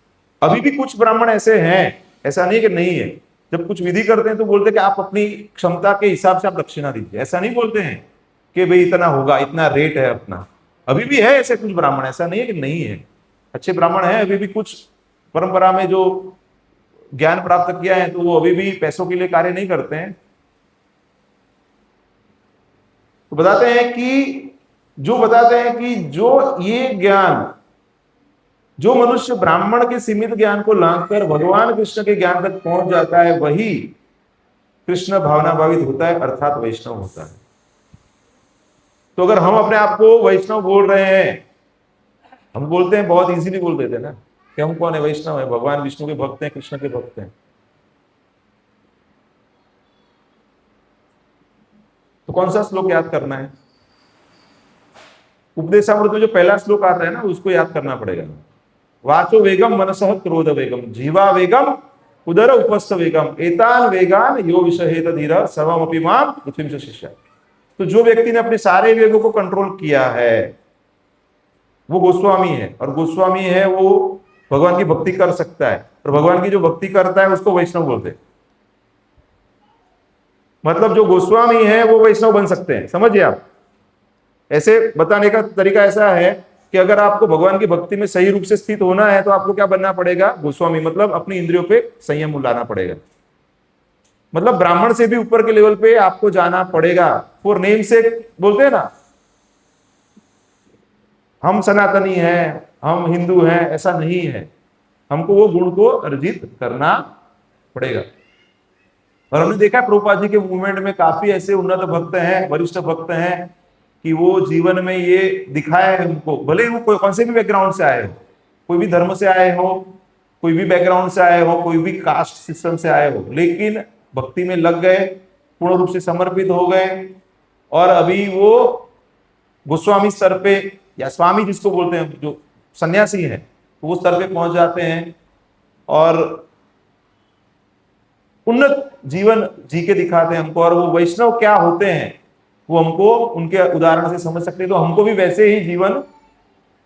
अभी भी कुछ ब्राह्मण ऐसे हैं, ऐसा नहीं कि नहीं है, जब कुछ विधि करते हैं तो बोलते हैं कि आप अपनी क्षमता के हिसाब से आप दक्षिणा दीजिए। ऐसा नहीं बोलते हैं कि भाई इतना होगा, इतना रेट है अपना। अभी भी है ऐसे कुछ ब्राह्मण, ऐसा नहीं है कि नहीं है, अच्छे ब्राह्मण हैं अभी भी। कुछ परंपरा में जो ज्ञान प्राप्त किया है तो वो अभी भी पैसों के लिए कार्य नहीं करते हैं। तो बताते हैं कि जो ये ज्ञान, जो मनुष्य ब्राह्मण के सीमित ज्ञान को लांघकर भगवान कृष्ण के ज्ञान तक पहुंच जाता है, वही कृष्ण भावना भावित होता है, अर्थात वैष्णव होता है। तो अगर हम अपने आप को वैष्णव बोल रहे हैं, हम बोलते हैं, बहुत इजीली बोल देते हैं ना कि हम कौन है, वैष्णव है, भगवान विष्णु के भक्त हैं, कृष्ण के भक्त हैं। तो कौन सा श्लोक याद करना है? उपदेशामृत में जो पहला श्लोक आता है ना, उसको याद करना पड़ेगा। वाचो वेगम मनसः क्रोध वेगम जीवा वेगम उदर उपस्थ वेगम एतान वेगान यो विषहेत धीर सर्वमपि माम पृथ्वीं च शिष्य। तो जो व्यक्ति ने अपने सारे वेगों को कंट्रोल किया है वो गोस्वामी है, और गोस्वामी है वो भगवान की भक्ति कर सकता है, और भगवान की जो भक्ति करता है उसको वैष्णव बोलते हैं। मतलब जो गोस्वामी है वो वैष्णव बन सकते हैं, समझिए आप। ऐसे बताने का तरीका ऐसा है कि अगर आपको भगवान की भक्ति में सही रूप से स्थित होना है तो आपको क्या बनना पड़ेगा? गोस्वामी। मतलब अपनी इंद्रियों पे संयम लाना पड़ेगा, मतलब ब्राह्मण से भी ऊपर के लेवल पे आपको जाना पड़ेगा। फॉर नेम से बोलते हैं ना, हम सनातनी हैं, हम हिंदू हैं, ऐसा नहीं है। हमको वो गुण को अर्जित करना पड़ेगा। और हमने देखा प्रभुपाद जी के मूवमेंट में काफी ऐसे उन्नत भक्त हैं, वरिष्ठ भक्त हैं, कि वो जीवन में ये दिखाया है उनको, भले वो कोई कौन से भी बैकग्राउंड से आए हो, कोई भी धर्म से आए हो, कोई भी बैकग्राउंड से आए हो, कोई भी कास्ट सिस्टम से आए हो, लेकिन भक्ति में लग गए, पूर्ण रूप से समर्पित हो गए, और अभी वो गोस्वामी स्तर पे, या स्वामी जिसको बोलते हैं, जो सन्यासी है, वो स्तर पे पहुंच जाते हैं और उन्नत जीवन जी के दिखाते हैं हमको। और वो वैष्णव क्या होते हैं वो हमको उनके उदाहरण से समझ सकते हैं। तो हमको भी वैसे ही जीवन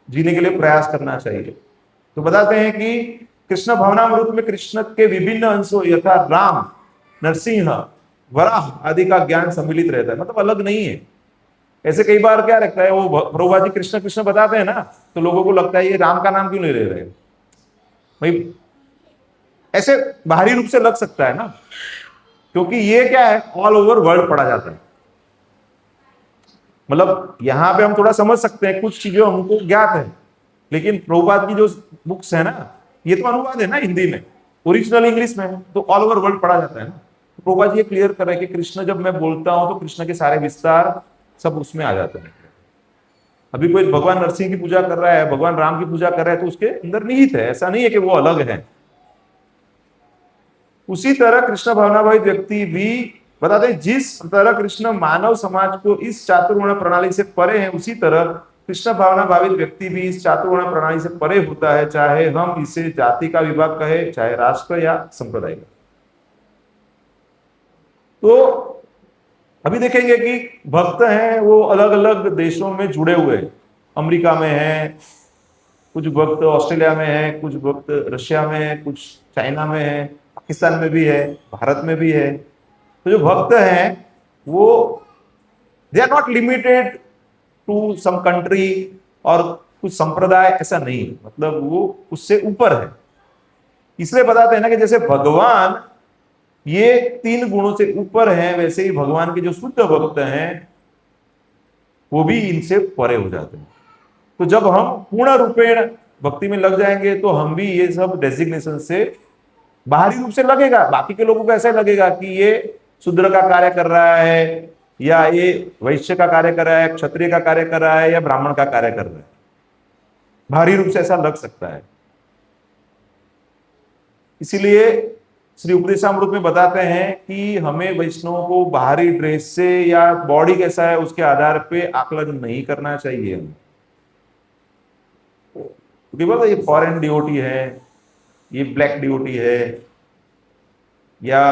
जीने के लिए प्रयास करना चाहिए। तो बताते हैं कि कृष्ण भावनामृत में कृष्ण के विभिन्न अंशों यथा राम, नरसिंह, वराह आदि का ज्ञान सम्मिलित रहता है, मतलब अलग नहीं है। ऐसे कई बार क्या लगता है, वो प्रभुपाद जी कृष्ण कृष्ण बताते हैं ना, तो लोगों को लगता है ये राम का नाम क्यों ले रहे हैं भाई, ऐसे बाहरी रूप से लग सकता है ना, क्योंकि ये क्या है, ऑल ओवर वर्ल्ड पढ़ा जाता है। मतलब यहां पे हम थोड़ा समझ सकते हैं, कुछ चीजें हमको ज्ञात है, लेकिन प्रभुपाद की जो बुक्स है ना, ये तो अनुवाद है ना हिंदी में, ओरिजिनल इंग्लिश में, तो ऑल ओवर वर्ल्ड पढ़ा जाता है ना। तो प्रभुपाद जी ये क्लियर कर रहे हैं कि कृष्ण जब मैं बोलता हूं तो कृष्ण के सारे विस्तार सब उसमें आ जाते हैं। अभी कोई भगवान नरसिंह की पूजा कर रहा है, भगवान राम की पूजा कर रहा है, तो उसके अंदर निहित है, ऐसा नहीं है कि वो अलग है। उसी तरह कृष्ण भावनाभावित व्यक्ति भी बताते हैं, जिस तरह कृष्ण मानव समाज को इस चातुर्वर्ण प्रणाली से परे है, उसी तरह कृष्ण भावना भावित व्यक्ति भी इस चातुर्वर्ण प्रणाली से परे होता है, चाहे हम इसे जाति का विभाग कहे, चाहे राष्ट्र या संप्रदाय का। तो अभी देखेंगे कि भक्त हैं वो अलग अलग देशों में जुड़े हुए हैं। अमेरिका में है कुछ भक्त, ऑस्ट्रेलिया में है कुछ भक्त, रशिया में है कुछ, चाइना में है, पाकिस्तान में भी है, भारत में भी है। तो जो भक्त हैं वो they are not limited to some country और कुछ संप्रदाय, ऐसा नहीं, मतलब वो उससे ऊपर है। इसलिए बताते हैं ना कि जैसे भगवान ये 3 गुणों से ऊपर हैं, वैसे ही भगवान के जो शुद्ध भक्त हैं वो भी इनसे परे हो जाते हैं। तो जब हम पूर्ण रूपेण भक्ति में लग जाएंगे तो हम भी ये सब डेजिग्नेशन से बाहरी रूप से लगेगा, बाकी के लोगों को ऐसा लगेगा कि ये शूद्र का कार्य कर रहा है, या ये वैश्य का कार्य कर रहा है, क्षत्रिय का कार्य कर रहा है, या ब्राह्मण का कार्य कर रहा है, बाहरी रूप से ऐसा लग सकता है। इसीलिए श्री उपदेशामृत में बताते हैं कि हमें वैष्णव को बाहरी ड्रेस से या बॉडी कैसा है उसके आधार पे आकलन नहीं करना चाहिए। क्योंकि बोला ये फॉरेन डिओटी है, ये ब्लैक डिओटी है, या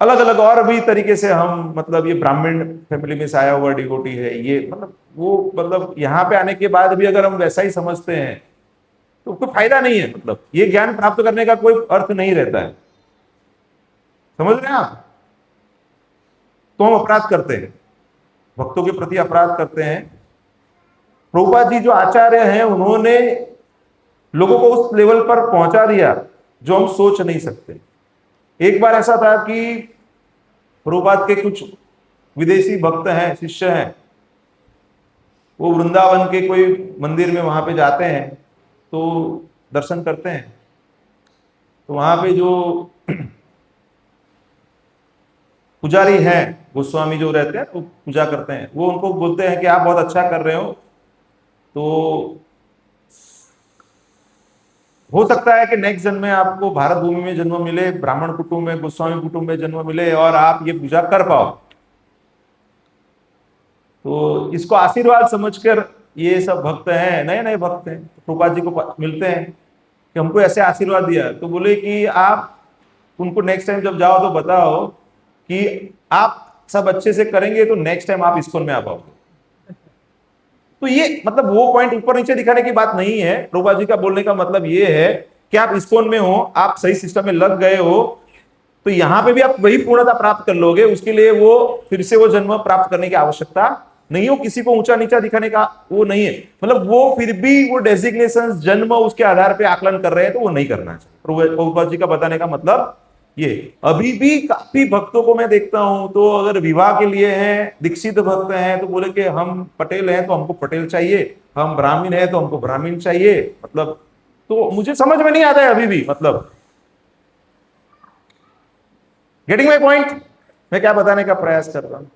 अलग अलग और भी तरीके से हम, मतलब ये ब्राह्मण फैमिली में से आया हुआ डिवोटी है, ये मतलब वो, मतलब यहाँ पे आने के बाद भी अगर हम वैसा ही समझते हैं तो कोई फायदा नहीं है। मतलब ये ज्ञान प्राप्त करने का कोई अर्थ नहीं रहता है, समझ रहे हैं आप। तो हम अपराध करते हैं, भक्तों के प्रति अपराध करते हैं। प्रभुपाद जी जो आचार्य हैं उन्होंने लोगों को उस लेवल पर पहुंचा दिया जो हम सोच नहीं सकते। एक बार ऐसा था कि प्रभुपाद के कुछ विदेशी भक्त हैं, शिष्य हैं, वो वृंदावन के कोई मंदिर में वहां पे जाते हैं तो दर्शन करते हैं। तो वहां पे जो पुजारी हैं, गोस्वामी जो रहते हैं, वो पूजा करते हैं, वो उनको बोलते हैं कि आप बहुत अच्छा कर रहे हो, तो हो सकता है कि नेक्स्ट जन्म में आपको भारत भूमि में जन्म मिले, ब्राह्मण कुटुंब में, गोस्वामी कुटुंब में जन्म मिले, और आप ये पूजा कर पाओ। तो इसको आशीर्वाद समझकर ये सब भक्त हैं, नए नए भक्त हैं, प्रभुपाद जी को मिलते हैं कि हमको ऐसे आशीर्वाद दिया, तो बोले कि आप उनको नेक्स्ट टाइम जब जाओ तो बताओ कि आप सब अच्छे से करेंगे तो नेक्स्ट टाइम आप इस्कॉन में आ पाओगे। तो ये मतलब वो पॉइंट ऊपर नीचे दिखाने की बात नहीं है। प्रभुपाद जी का बोलने का मतलब ये है कि आप इस्कॉन में हो, आप सही सिस्टम में लग गए हो, तो यहां पे भी आप वही पूर्णता प्राप्त कर लोगे। उसके लिए वो फिर से वो जन्म प्राप्त करने की आवश्यकता नहीं हो, किसी को ऊंचा नीचा दिखाने का वो नहीं है। मतलब वो फिर भी वो डेजिग्नेशन जन्म उसके आधार पे आकलन कर रहे हैं, तो वो नहीं करना चाहिए। प्रभुपाद जी का बताने का मतलब ये। अभी भी काफी भक्तों को मैं देखता हूं, तो अगर विवाह के लिए हैं, दीक्षित भक्त हैं, तो बोले कि हम पटेल हैं तो हमको पटेल चाहिए, हम ब्राह्मण हैं तो हमको ब्राह्मण चाहिए। मतलब तो मुझे समझ में नहीं आता है अभी भी, मतलब गेटिंग माई पॉइंट, मैं क्या बताने का प्रयास कर रहा हूं।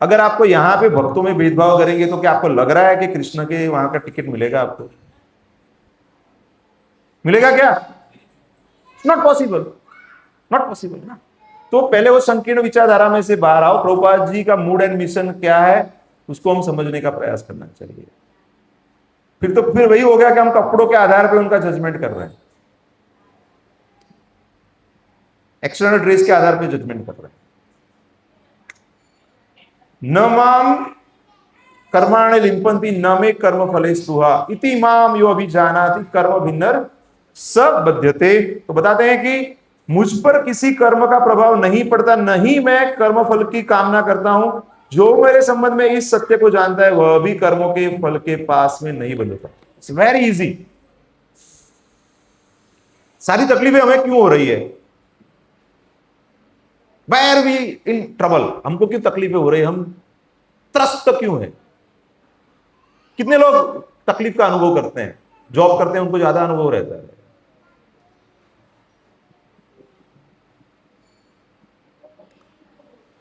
अगर आपको यहां पे भक्तों में भेदभाव करेंगे तो क्या आपको लग रहा है कि कृष्ण के वहां का टिकट मिलेगा? आपको मिलेगा क्या? नॉट पॉसिबल, नॉट पॉसिबल ना। तो पहले वो संकीर्ण विचारधारा में से बाहर आओ। प्रभुपाद जी का मूड एंड मिशन क्या है उसको हम समझने का प्रयास करना चाहिए। फिर तो फिर वही हो गया कि हम कपड़ों के आधार पर उनका जजमेंट कर रहे हैं, एक्सटर्नल ड्रेस के आधार पर जजमेंट कर रहे हैं। न माम कर्माणि लिंपन्ति न मे कर्म फले स्पृहा इति माम यो अभिजानाति कर्म भिन्नर सब बध्यते। तो बताते हैं कि मुझ पर किसी कर्म का प्रभाव नहीं पड़ता, नहीं मैं कर्म फल की कामना करता हूं। जो मेरे संबंध में इस सत्य को जानता है वह भी कर्मों के फल के पास में नहीं बंधता। It's very easy. सारी तकलीफें हमें क्यों हो रही है? Why are we in trouble? हमको क्यों तकलीफें हो रही है? हम त्रस्त क्यों है? कितने लोग तकलीफ का अनुभव करते हैं, जॉब करते हैं, उनको ज्यादा अनुभव रहता है।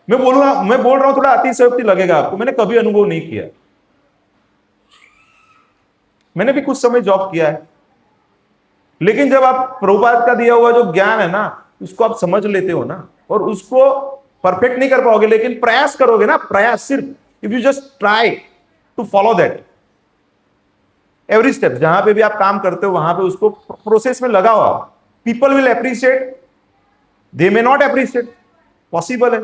मैं बोल रहा हूं थोड़ा अतिशयोक्ति लगेगा आपको, मैंने कभी अनुभव नहीं किया। मैंने भी कुछ समय जॉब किया है, लेकिन जब आप प्रभुपाद का दिया हुआ जो ज्ञान है ना उसको आप समझ लेते हो ना, और उसको परफेक्ट नहीं कर पाओगे लेकिन प्रयास करोगे ना, प्रयास सिर्फ if you just try to follow that every step, जहां पे भी आप काम करते हो वहां पे उसको प्रोसेस में लगाओ आप। People will appreciate, they may not appreciate, possible है,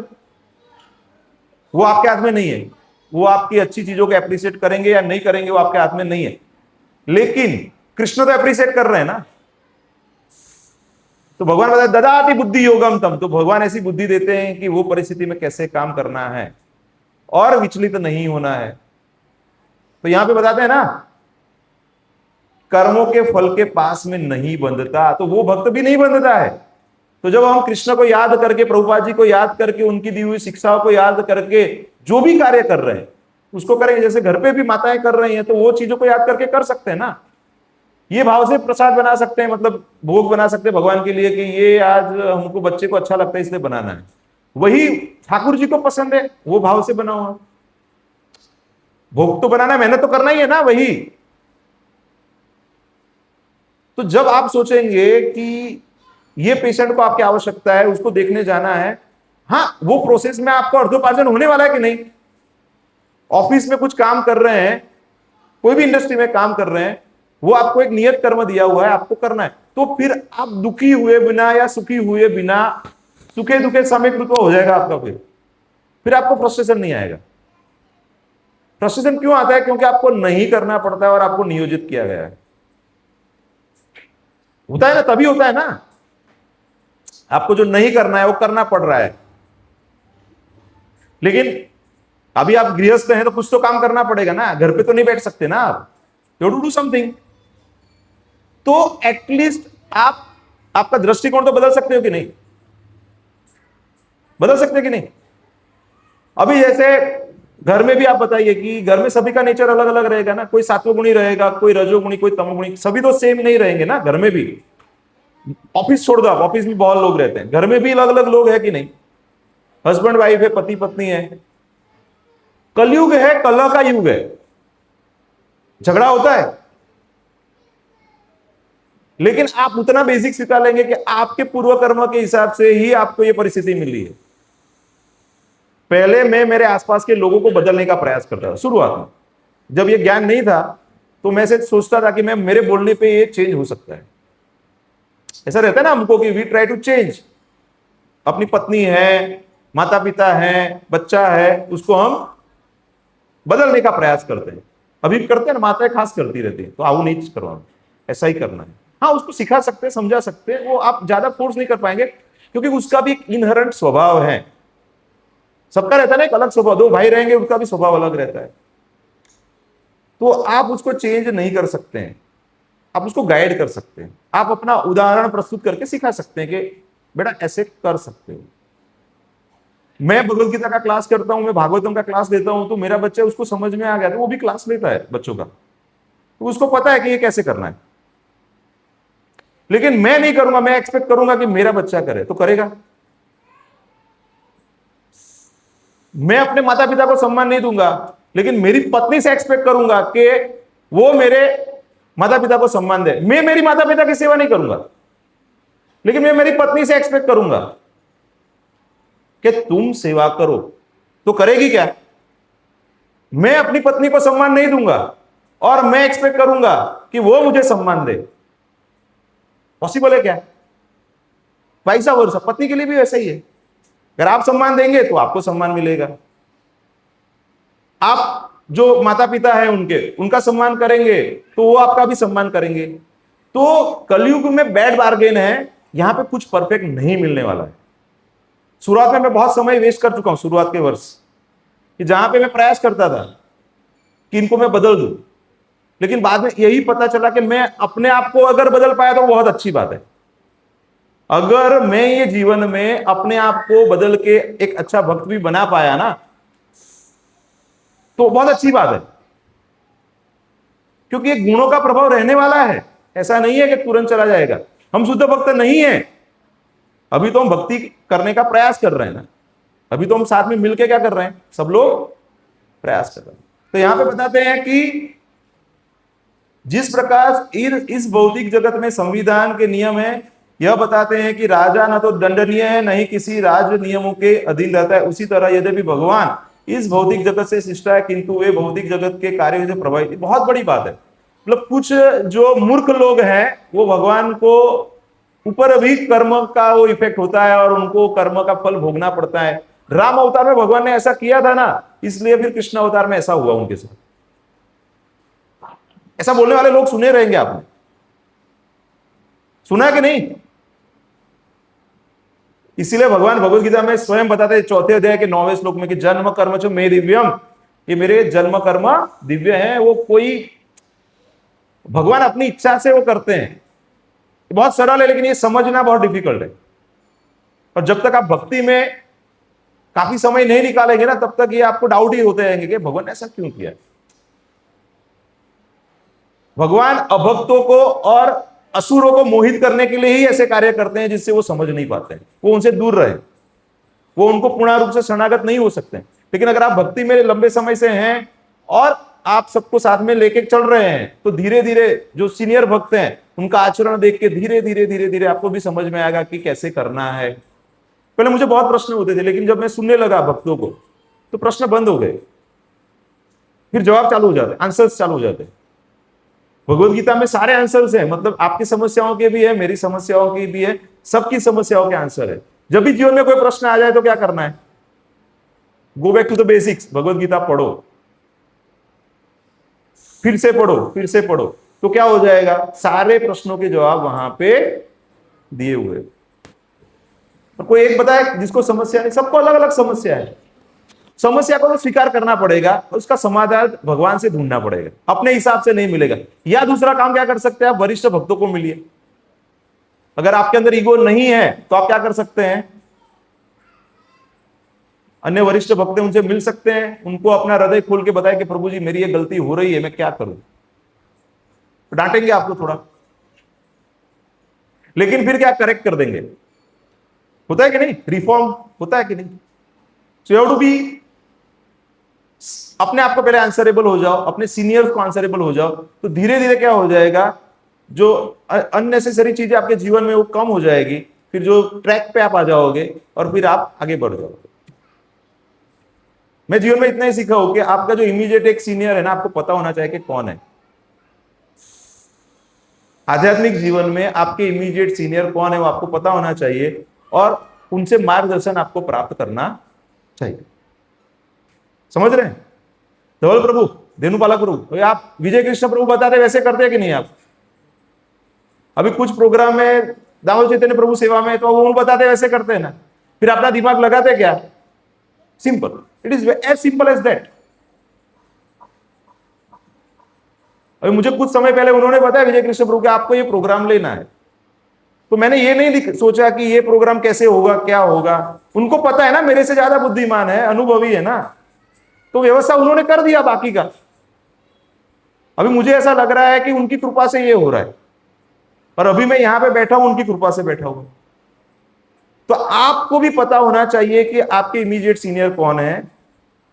वो आपके हाथ में नहीं है। वो आपकी अच्छी चीजों को अप्रिशिएट करेंगे या नहीं करेंगे वो आपके हाथ में नहीं है, लेकिन कृष्ण तो अप्रिशिएट कर रहे हैं ना। तो भगवान बताते ददाति बुद्धि योगम तम, तो भगवान ऐसी बुद्धि देते हैं कि वो परिस्थिति में कैसे काम करना है और विचलित नहीं होना है। तो यहां पे बताते हैं ना कर्मों के फल के पास में नहीं बंधता, तो वो भक्त भी नहीं बंधता है। तो जब हम कृष्ण को याद करके, प्रभुपाद जी को याद करके, उनकी दी हुई शिक्षाओं को याद करके जो भी कार्य कर रहे हैं उसको करेंगे, जैसे घर पे भी माताएं कर रही हैं, तो वो चीजों को याद करके कर सकते हैं ना। ये भाव से प्रसाद बना सकते हैं, मतलब भोग बना सकते हैं भगवान के लिए कि ये आज हमको बच्चे को अच्छा लगता है इसलिए बनाना है, वही ठाकुर जी को पसंद है, वो भाव से बना हुआ भोग तो बनाना है, मेहनत तो करना ही है ना वही। तो जब आप सोचेंगे कि ये पेशेंट को आपकी आवश्यकता है, उसको देखने जाना है, हाँ वो प्रोसेस में आपको अर्थोपार्जन होने वाला है कि नहीं। ऑफिस में कुछ काम कर रहे हैं, कोई भी इंडस्ट्री में काम कर रहे हैं, वो आपको एक नियत कर्म दिया हुआ है, आपको करना है। तो फिर आप दुखी हुए बिना या सुखी हुए बिना, सुखे दुखे समीकृत हो जाएगा आपका। फिर आपको फ्रस्ट्रेशन नहीं आएगा। फ्रस्ट्रेशन क्यों आता है? क्योंकि आपको नहीं करना पड़ता है और आपको नियोजित किया गया है। होता है ना, तभी होता है ना। आपको जो नहीं करना है वो करना पड़ रहा है, लेकिन अभी आप गृहस्थ हैं तो कुछ तो काम करना पड़ेगा ना, घर पे तो नहीं बैठ सकते ना आप, you have to do something. तो एटलीस्ट आप आपका दृष्टिकोण तो बदल सकते हो कि नहीं? बदल सकते हो कि नहीं? अभी जैसे घर में भी आप बताइए कि घर में सभी का नेचर अलग अलग रहेगा ना, कोई सात्वगुणी रहेगा, कोई रजोगुणी, कोई तमोगुणी, सभी तो सेम नहीं रहेंगे ना घर में भी। ऑफिस छोड़ दो आप, ऑफिस में बहुत लोग रहते हैं, घर में भी अलग अलग लोग हैं कि नहीं? हस्बैंड वाइफ है, पति पत्नी है। कलयुग है, कलह का युग है, झगड़ा होता है, लेकिन आप उतना बेसिक सिखा लेंगे कि आपके पूर्व कर्म के हिसाब से ही आपको यह परिस्थिति मिली है। पहले मैं मेरे आसपास के लोगों को बदलने का प्रयास करता था शुरुआत में। जब ये ज्ञान नहीं था तो मैं से सोचता था कि मैं मेरे बोलने पे ये चेंज हो सकता है। ऐसा रहता है ना हमको कि वी ट्राई टू चेंज। अपनी पत्नी है, माता पिता है, बच्चा है, उसको हम बदलने का प्रयास करते हैं। अभी करते हैं ना, माताएं खास करती रहती है, तो आओ नहीं करवाना, ऐसा ही करना है। हाँ, उसको सिखा सकते हैं, समझा सकते हैं, वो आप ज्यादा फोर्स नहीं कर पाएंगे क्योंकि उसका भी एक इनहेरेंट स्वभाव है। सबका रहता है ना एक अलग स्वभाव, दो भाई रहेंगे उसका भी स्वभाव अलग रहता है, तो आप उसको चेंज नहीं कर सकते हैं। आप उसको गाइड कर सकते हैं, आप अपना उदाहरण प्रस्तुत करके सिखा सकते हैं कि बेटा ऐसे कर सकते हो। मैं भगवत गीता का क्लास करता हूं, मैं भागवतम का क्लास देता हूं, तो मेरा बच्चा उसको समझ में आ गया तो वो भी क्लास लेता है बच्चों का, तो उसको पता है कि ये कैसे करना है। लेकिन मैं नहीं करूंगा, मैं एक्सपेक्ट करूंगा कि मेरा बच्चा करे, तो करेगा। मैं अपने माता पिता को सम्मान नहीं दूंगा, लेकिन मेरी पत्नी से एक्सपेक्ट करूंगा कि वो मेरे माता पिता को सम्मान दे। मैं मेरी माता पिता की सेवा नहीं करूंगा, लेकिन मैं मेरी पत्नी से एक्सपेक्ट करूंगा कि तुम सेवा करो, तो करेगी क्या? मैं अपनी पत्नी को सम्मान नहीं दूंगा और मैं एक्सपेक्ट करूंगा कि वो मुझे सम्मान दे। पॉसिबल है क्या? वैसा वर्षा पत्नी के लिए भी वैसा ही है। अगर आप सम्मान देंगे तो आपको सम्मान मिलेगा। आप जो माता पिता है उनका सम्मान करेंगे तो वो आपका भी सम्मान करेंगे। तो कलयुग में बैड बार्गेन है, यहां पे कुछ परफेक्ट नहीं मिलने वाला है। शुरुआत में मैं बहुत समय वेस्ट कर चुका हूं, शुरुआत के वर्ष, कि जहां पे मैं प्रयास करता था कि इनको मैं बदल दूं, लेकिन बाद में यही पता चला कि मैं अपने आप को अगर बदल पाया तो बहुत अच्छी बात है। अगर मैं ये जीवन में अपने आप को बदल के एक अच्छा भक्त भी बना पाया ना, तो बहुत अच्छी बात है, क्योंकि ये गुणों का प्रभाव रहने वाला है। ऐसा नहीं है कि तुरंत चला जाएगा। हम शुद्ध भक्त नहीं है, अभी तो हम भक्ति करने का प्रयास कर रहे हैं ना। अभी तो हम साथ में मिलके क्या कर रहे हैं, सब लोग प्रयास कर रहे हैं। तो यहां पे बताते हैं कि जिस प्रकार इस भौतिक जगत में संविधान के नियम है, यह बताते हैं कि राजा न तो दंडनीय है, न ही किसी राज नियमों के अधीन रहता है। उसी तरह यद्यपि भगवान इस भौतिक जगत से शिष्ट है, किंतु वे भौतिक जगत के कार्यों से प्रभावित। बहुत बड़ी बात है। मतलब कुछ जो मूर्ख लोग हैं वो भगवान को ऊपर भी कर्म का वो इफेक्ट होता है और उनको कर्म का फल भोगना पड़ता है। राम अवतार में भगवान ने ऐसा किया था ना, इसलिए फिर कृष्ण अवतार में ऐसा हुआ उनके साथ। ऐसा बोलने वाले लोग सुने रहेंगे, आपने सुना है कि नहीं? इसीलिए भगवान भगवत गीता में स्वयं बताते हैं 4 अध्याय के 9वें श्लोक में कि जन्म कर्म च मे दिव्यम, ये मेरे जन्म कर्म दिव्य हैं। वो कोई भगवान अपनी इच्छा से वो करते हैं। बहुत सरल है, लेकिन ये समझना बहुत डिफिकल्ट है। और जब तक आप भक्ति में काफी समय नहीं निकालेंगे ना, तब तक ये आपको डाउट ही होते रहेंगे कि भगवान ने ऐसा क्यों किया। भगवान अभक्तों को और असुरों को मोहित करने के लिए ही ऐसे कार्य करते हैं जिससे वो समझ नहीं पाते हैं, वो उनसे दूर रहे, वो उनको पूर्ण रूप से शरणागत नहीं हो सकते। लेकिन अगर आप भक्ति में लंबे समय से हैं और आप सबको साथ में लेके चल रहे हैं, तो धीरे धीरे जो सीनियर भक्त हैं उनका आचरण देख के धीरे धीरे धीरे धीरे आपको भी समझ में आएगा कि कैसे करना है। पहले मुझे बहुत प्रश्न होते थे, लेकिन जब मैं सुनने लगा भक्तों को तो प्रश्न बंद हो गए, फिर जवाब चालू हो जाते, आंसर्स चालू हो जाते। भगवत गीता में सारे आंसर्स हैं, मतलब आपकी समस्याओं के भी है, मेरी समस्याओं की भी है, सबकी समस्याओं के आंसर है। जब भी जीवन में कोई प्रश्न आ जाए तो क्या करना है, go back to the basics, Bhagavad Gita पढ़ो, फिर से पढ़ो, फिर से पढ़ो, तो क्या हो जाएगा, सारे प्रश्नों के जवाब वहां पे दिए हुए। और कोई एक बताए जिसको समस्या नहीं, सबको अलग अलग समस्या है। समस्या को तो स्वीकार करना पड़ेगा, उसका समाधान भगवान से ढूंढना पड़ेगा, अपने हिसाब से नहीं मिलेगा। या दूसरा काम क्या कर सकते हैं, आप वरिष्ठ भक्तों को मिलिए। अगर आपके अंदर ईगो नहीं है तो आप क्या कर सकते हैं, अन्य वरिष्ठ भक्त हैं उनसे मिल सकते हैं, उनको अपना हृदय खोल के बताए कि प्रभु जी मेरी ये गलती हो रही है, मैं क्या करूं। तो डांटेंगे आपको थोड़ा, लेकिन फिर क्या करेक्ट कर देंगे। होता है कि नहीं, रिफॉर्म होता है कि नहीं। So you have to be, अपने आप को पहले आंसरेबल हो जाओ, अपने सीनियर्स को आंसरेबल हो जाओ, तो धीरे धीरे क्या हो जाएगा, जो अननेसेसरी चीजें आपके जीवन में वो कम हो जाएगी, फिर जो ट्रैक पे आप आ जाओगे और फिर आप आगे बढ़ जाओगे। मैं जीवन में इतना ही सीखा हूं कि आपका जो इमीडिएट एक सीनियर है ना, आपको पता होना चाहिए कि कौन है। आध्यात्मिक जीवन में आपके इमीडिएट सीनियर कौन है वो आपको पता होना चाहिए और उनसे मार्गदर्शन आपको प्राप्त करना चाहिए। समझ रहे हैं? धवल प्रभु, धेनुपालक प्रभु, तो आप विजय कृष्ण प्रभु बताते वैसे करते हैं कि नहीं? आप अभी कुछ प्रोग्राम में दामोदर चैतन्य प्रभु सेवा में तो वो बताते वैसे करते हैं ना, फिर अपना दिमाग लगाते क्या? Simple, it is as simple as that. अभी मुझे कुछ समय पहले उन्होंने बताया विजय कृष्ण प्रभु कि आपको ये प्रोग्राम लेना है, तो मैंने ये नहीं सोचा कि ये प्रोग्राम कैसे होगा, क्या होगा। उनको पता है ना, मेरे से ज्यादा बुद्धिमान है, अनुभवी है ना, तो व्यवस्था उन्होंने कर दिया बाकी का। अभी मुझे ऐसा लग रहा है कि उनकी कृपा से ये हो रहा है, और अभी मैं यहां पे बैठा हूं उनकी कृपा से बैठा हूं। तो आपको भी पता होना चाहिए कि आपके इमीडिएट सीनियर कौन है,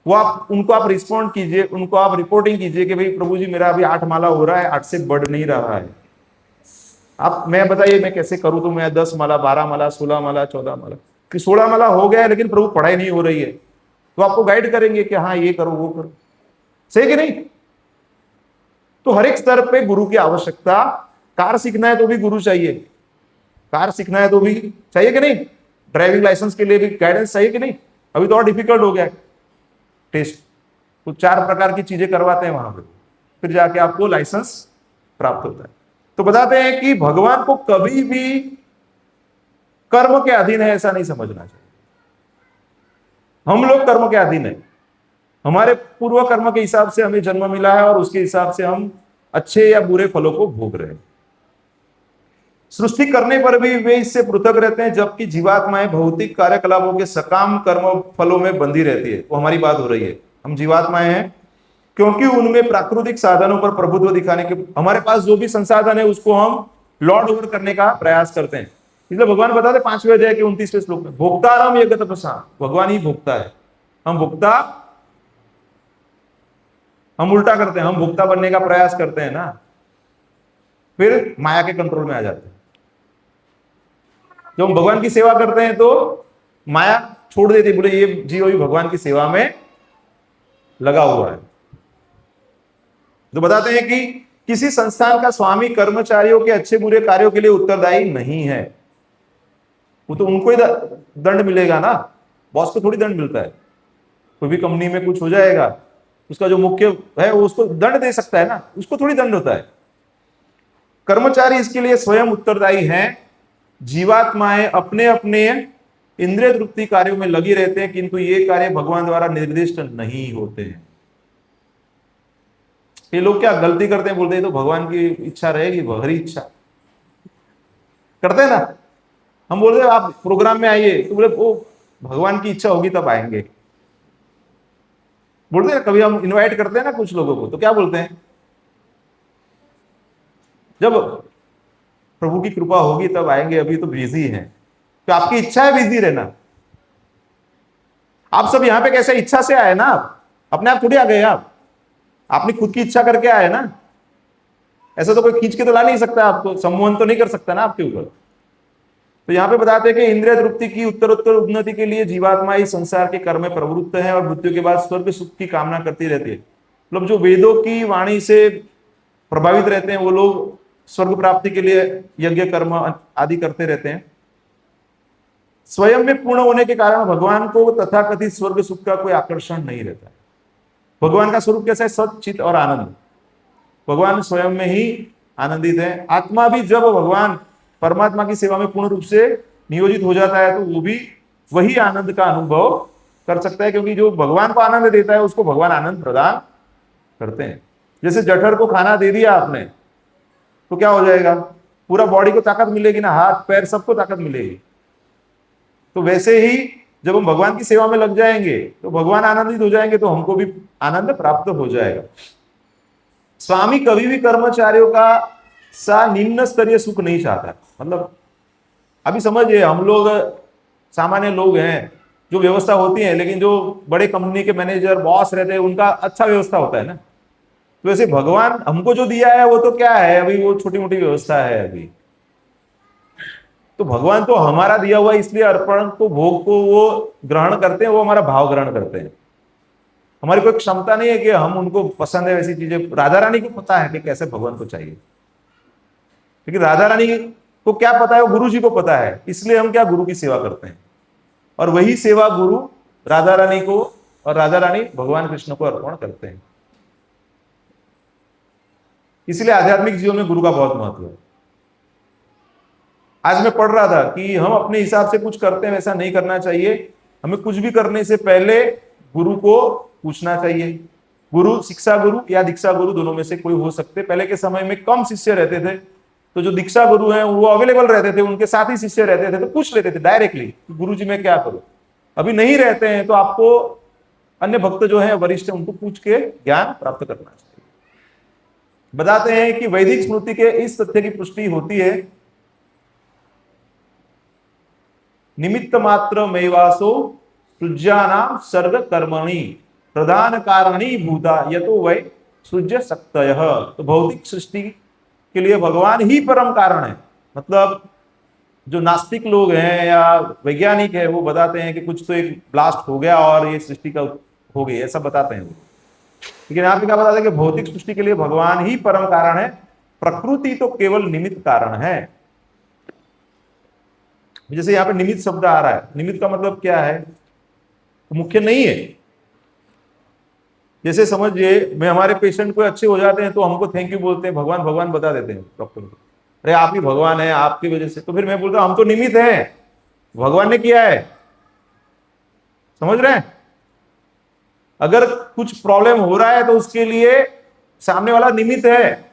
वो आप उनको आप रिस्पॉन्ड कीजिए, उनको आप रिपोर्टिंग कीजिए कि भाई प्रभु जी मेरा अभी 8 माला हो रहा है, 8 से बढ़ नहीं रहा है, आप मैं बताइए मैं कैसे करूं। तो मैं 10 माला, 12 माला, 16 माला, 14 माला, कि 16 माला हो गया है लेकिन प्रभु पढ़ाई नहीं हो रही है, तो आपको गाइड करेंगे कि हाँ ये करो वो करो, सही कि नहीं? तो हर एक स्तर पे गुरु की आवश्यकता। कार सीखना है तो भी गुरु चाहिए, कार सीखना है तो भी चाहिए कि नहीं? ड्राइविंग लाइसेंस के लिए भी गाइडेंस चाहिए कि नहीं? अभी तो और डिफिकल्ट हो गया टेस्ट, तो 4 प्रकार की चीजें करवाते हैं वहां पे, फिर जाके आपको लाइसेंस प्राप्त होता है। तो बताते हैं कि भगवान को कभी भी कर्म के अधीन है ऐसा नहीं समझना चाहिए। हम लोग कर्म के अधीन है, हमारे पूर्व कर्म के हिसाब से हमें जन्म मिला है और उसके हिसाब से हम अच्छे या बुरे फलों को भोग रहे हैं। सृष्टि करने पर भी वे इससे पृथक रहते हैं, जबकि जीवात्माएं भौतिक कार्यकलापों के सकाम कर्म फलों में बंधी रहती है। वो हमारी बात हो रही है, हम जीवात्माएं हैं क्योंकि उनमें प्राकृतिक साधनों पर प्रभुत्व दिखाने के, हमारे पास जो भी संसाधन है उसको हम लॉर्ड ओवर करने का प्रयास करते हैं। इसलिए भगवान बताते 5वें अध्याय के 29वें श्लोक में, भोक्तारम यज्ञ तपसा, भगवान ही भोक्ता है, हम भोक्ता, हम उल्टा करते हैं, हम भोक्ता बनने का प्रयास करते हैं ना, फिर माया के कंट्रोल में आ जाते हैं। जब हम भगवान की सेवा करते हैं तो माया छोड़ देती, बोले ये जीव भी भगवान की सेवा में लगा हुआ है। तो बताते हैं कि किसी संस्थान का स्वामी कर्मचारियों के अच्छे बुरे कार्यों के लिए उत्तरदायी नहीं है, वो तो उनको ही दंड मिलेगा ना, बॉस को थोड़ी दंड मिलता है। कोई भी कंपनी में कुछ हो जाएगा, उसका जो मुख्य है वो उसको दंड दे सकता है ना, उसको थोड़ी दंड होता है। कर्मचारी इसके लिए स्वयं उत्तरदायी हैं। जीवात्माएं अपने अपने इंद्रिय तृप्ति कार्यों में लगी रहते हैं, किंतु ये कार्य भगवान द्वारा निर्दिष्ट नहीं होते हैं। ये लोग क्या गलती करते हैं, बोलते हैं तो भगवान की इच्छा रहेगी, हरी इच्छा करते हैं ना। हम बोलते हैं आप प्रोग्राम में आइए, तो बोले वो भगवान की इच्छा होगी तब आएंगे। बोलते हैं कभी हम इनवाइट करते हैं ना कुछ लोगों को, तो क्या बोलते हैं, जब प्रभु की कृपा होगी तब आएंगे, अभी तो बिजी हैं। तो आपकी इच्छा है बिजी रहना। आप सब यहां पे कैसे इच्छा से आए ना, आप अपने आप थोड़ी आ गए, आप आपने खुद की इच्छा करके आए ना, ऐसा तो कोई खींच के तो ला नहीं सकता, आपको सम्मोहन तो नहीं कर सकता ना आपके ऊपर। तो यहाँ पे बताते हैं कि इंद्रिय तृप्ति की उत्तरोत्तर उन्नति के लिए जीवात्मा इस संसार के कर्म में प्रवृत्त है और मृत्यु के बाद स्वर्ग सुख की कामना करती रहती है। मतलब जो वेदों की वाणी से प्रभावित रहते हैं वो लोग स्वर्ग प्राप्ति के लिए यज्ञ कर्म आदि करते रहते हैं। स्वयं में पूर्ण होने के कारण भगवान को तथाकथित स्वर्ग सुख का कोई आकर्षण नहीं रहता। भगवान का स्वरूप कैसा है? सच्चित और आनंद। भगवान स्वयं में ही आनंदित है। आत्मा भी जब भगवान परमात्मा की सेवा में पूर्ण रूप से नियोजित हो जाता है तो वो भी वही आनंद का अनुभव कर सकता है, क्योंकि जो भगवान को आनंद देता है उसको भगवान आनंद प्रदान करते हैं। जैसे जठर को खाना दे दिया आपने तो क्या हो जाएगा, पूरा बॉडी को ताकत मिलेगी ना, हाथ पैर सबको ताकत मिलेगी। तो वैसे ही जब हम भगवान की सेवा में लग जाएंगे तो भगवान आनंदित हो जाएंगे, तो हमको भी आनंद प्राप्त हो जाएगा। स्वामी कभी भी कर्मचारियों का सा निम्न स्तरीय सुख नहीं चाहता। मतलब अभी समझिए, हम लोग सामान्य लोग हैं, जो व्यवस्था होती है, लेकिन जो बड़े कंपनी के मैनेजर बॉस रहते हैं उनका अच्छा व्यवस्था होता है ना। तो वैसे भगवान हमको जो दिया है वो तो क्या है, अभी वो छोटी मोटी व्यवस्था है अभी। तो भगवान तो हमारा दिया हुआ इसलिए अर्पण को, भोग को वो ग्रहण करते हैं, वो हमारा भाव ग्रहण करते हैं। हमारी कोई क्षमता नहीं है कि हम उनको पसंद है वैसी चीजें। राधा रानी को पता है कि कैसे भगवान को चाहिए, लेकिन राधा रानी को क्या पता है, वो गुरु जी को पता है, इसलिए हम क्या गुरु की सेवा करते हैं, और वही सेवा गुरु राधा रानी को और राधा रानी भगवान कृष्ण को अर्पण करते हैं। इसलिए आध्यात्मिक जीवन में गुरु का बहुत महत्व है। आज मैं पढ़ रहा था कि हम अपने हिसाब से कुछ करते हैं, वैसा नहीं करना चाहिए। हमें कुछ भी करने से पहले गुरु को पूछना चाहिए। गुरु, शिक्षा गुरु या दीक्षा गुरु, दोनों में से कोई हो सकते। पहले के समय में कम शिष्य रहते थे, तो जो दीक्षा गुरु हैं वो अवेलेबल रहते थे, उनके साथ ही शिष्य रहते थे, तो पूछ लेते थे डायरेक्टली, गुरु जी मैं क्या करूं। अभी नहीं रहते हैं तो आपको अन्य भक्त जो है वरिष्ठ, उनको पूछ के ज्ञान प्राप्त करना चाहिए। बताते हैं कि वैदिक स्मृति के इस तथ्य की पुष्टि होती है, निमित्त मात्र मेवासो सृज्यानाम सर्ग कर्मणि प्रधान कारणी भूता यतो वै सृज्य शक्तयः। तो भौतिक सृष्टि के लिए भगवान ही परम कारण है। मतलब जो नास्तिक लोग हैं या वैज्ञानिक है वो बताते हैं कि कुछ तो एक ब्लास्ट हो गया और ये सृष्टि का हो गई, ऐसा बताते हैं वो। लेकिन यहाँ पे क्या बताते हैं कि भौतिक सृष्टि के लिए भगवान ही परम कारण है, प्रकृति तो केवल निमित्त कारण है। जैसे यहाँ पे निमित्त शब्द आ रहा है, निमित्त का मतलब क्या है, तो मुख्य नहीं है। जैसे समझिए मैं, हमारे पेशेंट को अच्छे हो जाते हैं तो हमको थैंक यू बोलते हैं, भगवान भगवान बता देते हैं डॉक्टर को, अरे आप ही भगवान है, आपकी वजह से। तो फिर मैं बोलता हूं हम तो निमित्त हैं, भगवान ने किया है। समझ रहे हैं? अगर कुछ प्रॉब्लम हो रहा है तो उसके लिए सामने वाला निमित्त है,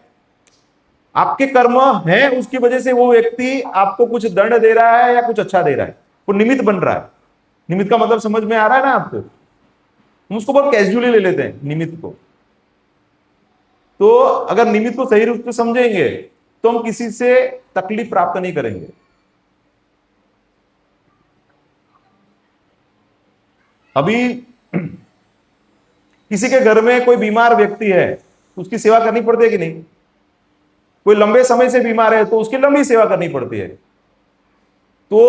आपके कर्म है, उसकी वजह से वो व्यक्ति आपको कुछ दंड दे रहा है या कुछ अच्छा दे रहा है, वो निमित्त बन रहा है। निमित्त का मतलब समझ में आ रहा है ना आपको? हम उसको बहुत कैजुअली ले लेते हैं निमित्त को। तो अगर निमित्त को सही रूप से समझेंगे तो हम किसी से तकलीफ प्राप्त नहीं करेंगे। अभी किसी के घर में कोई बीमार व्यक्ति है, उसकी सेवा करनी पड़ती है कि नहीं? कोई लंबे समय से बीमार है तो उसकी लंबी सेवा करनी पड़ती है। तो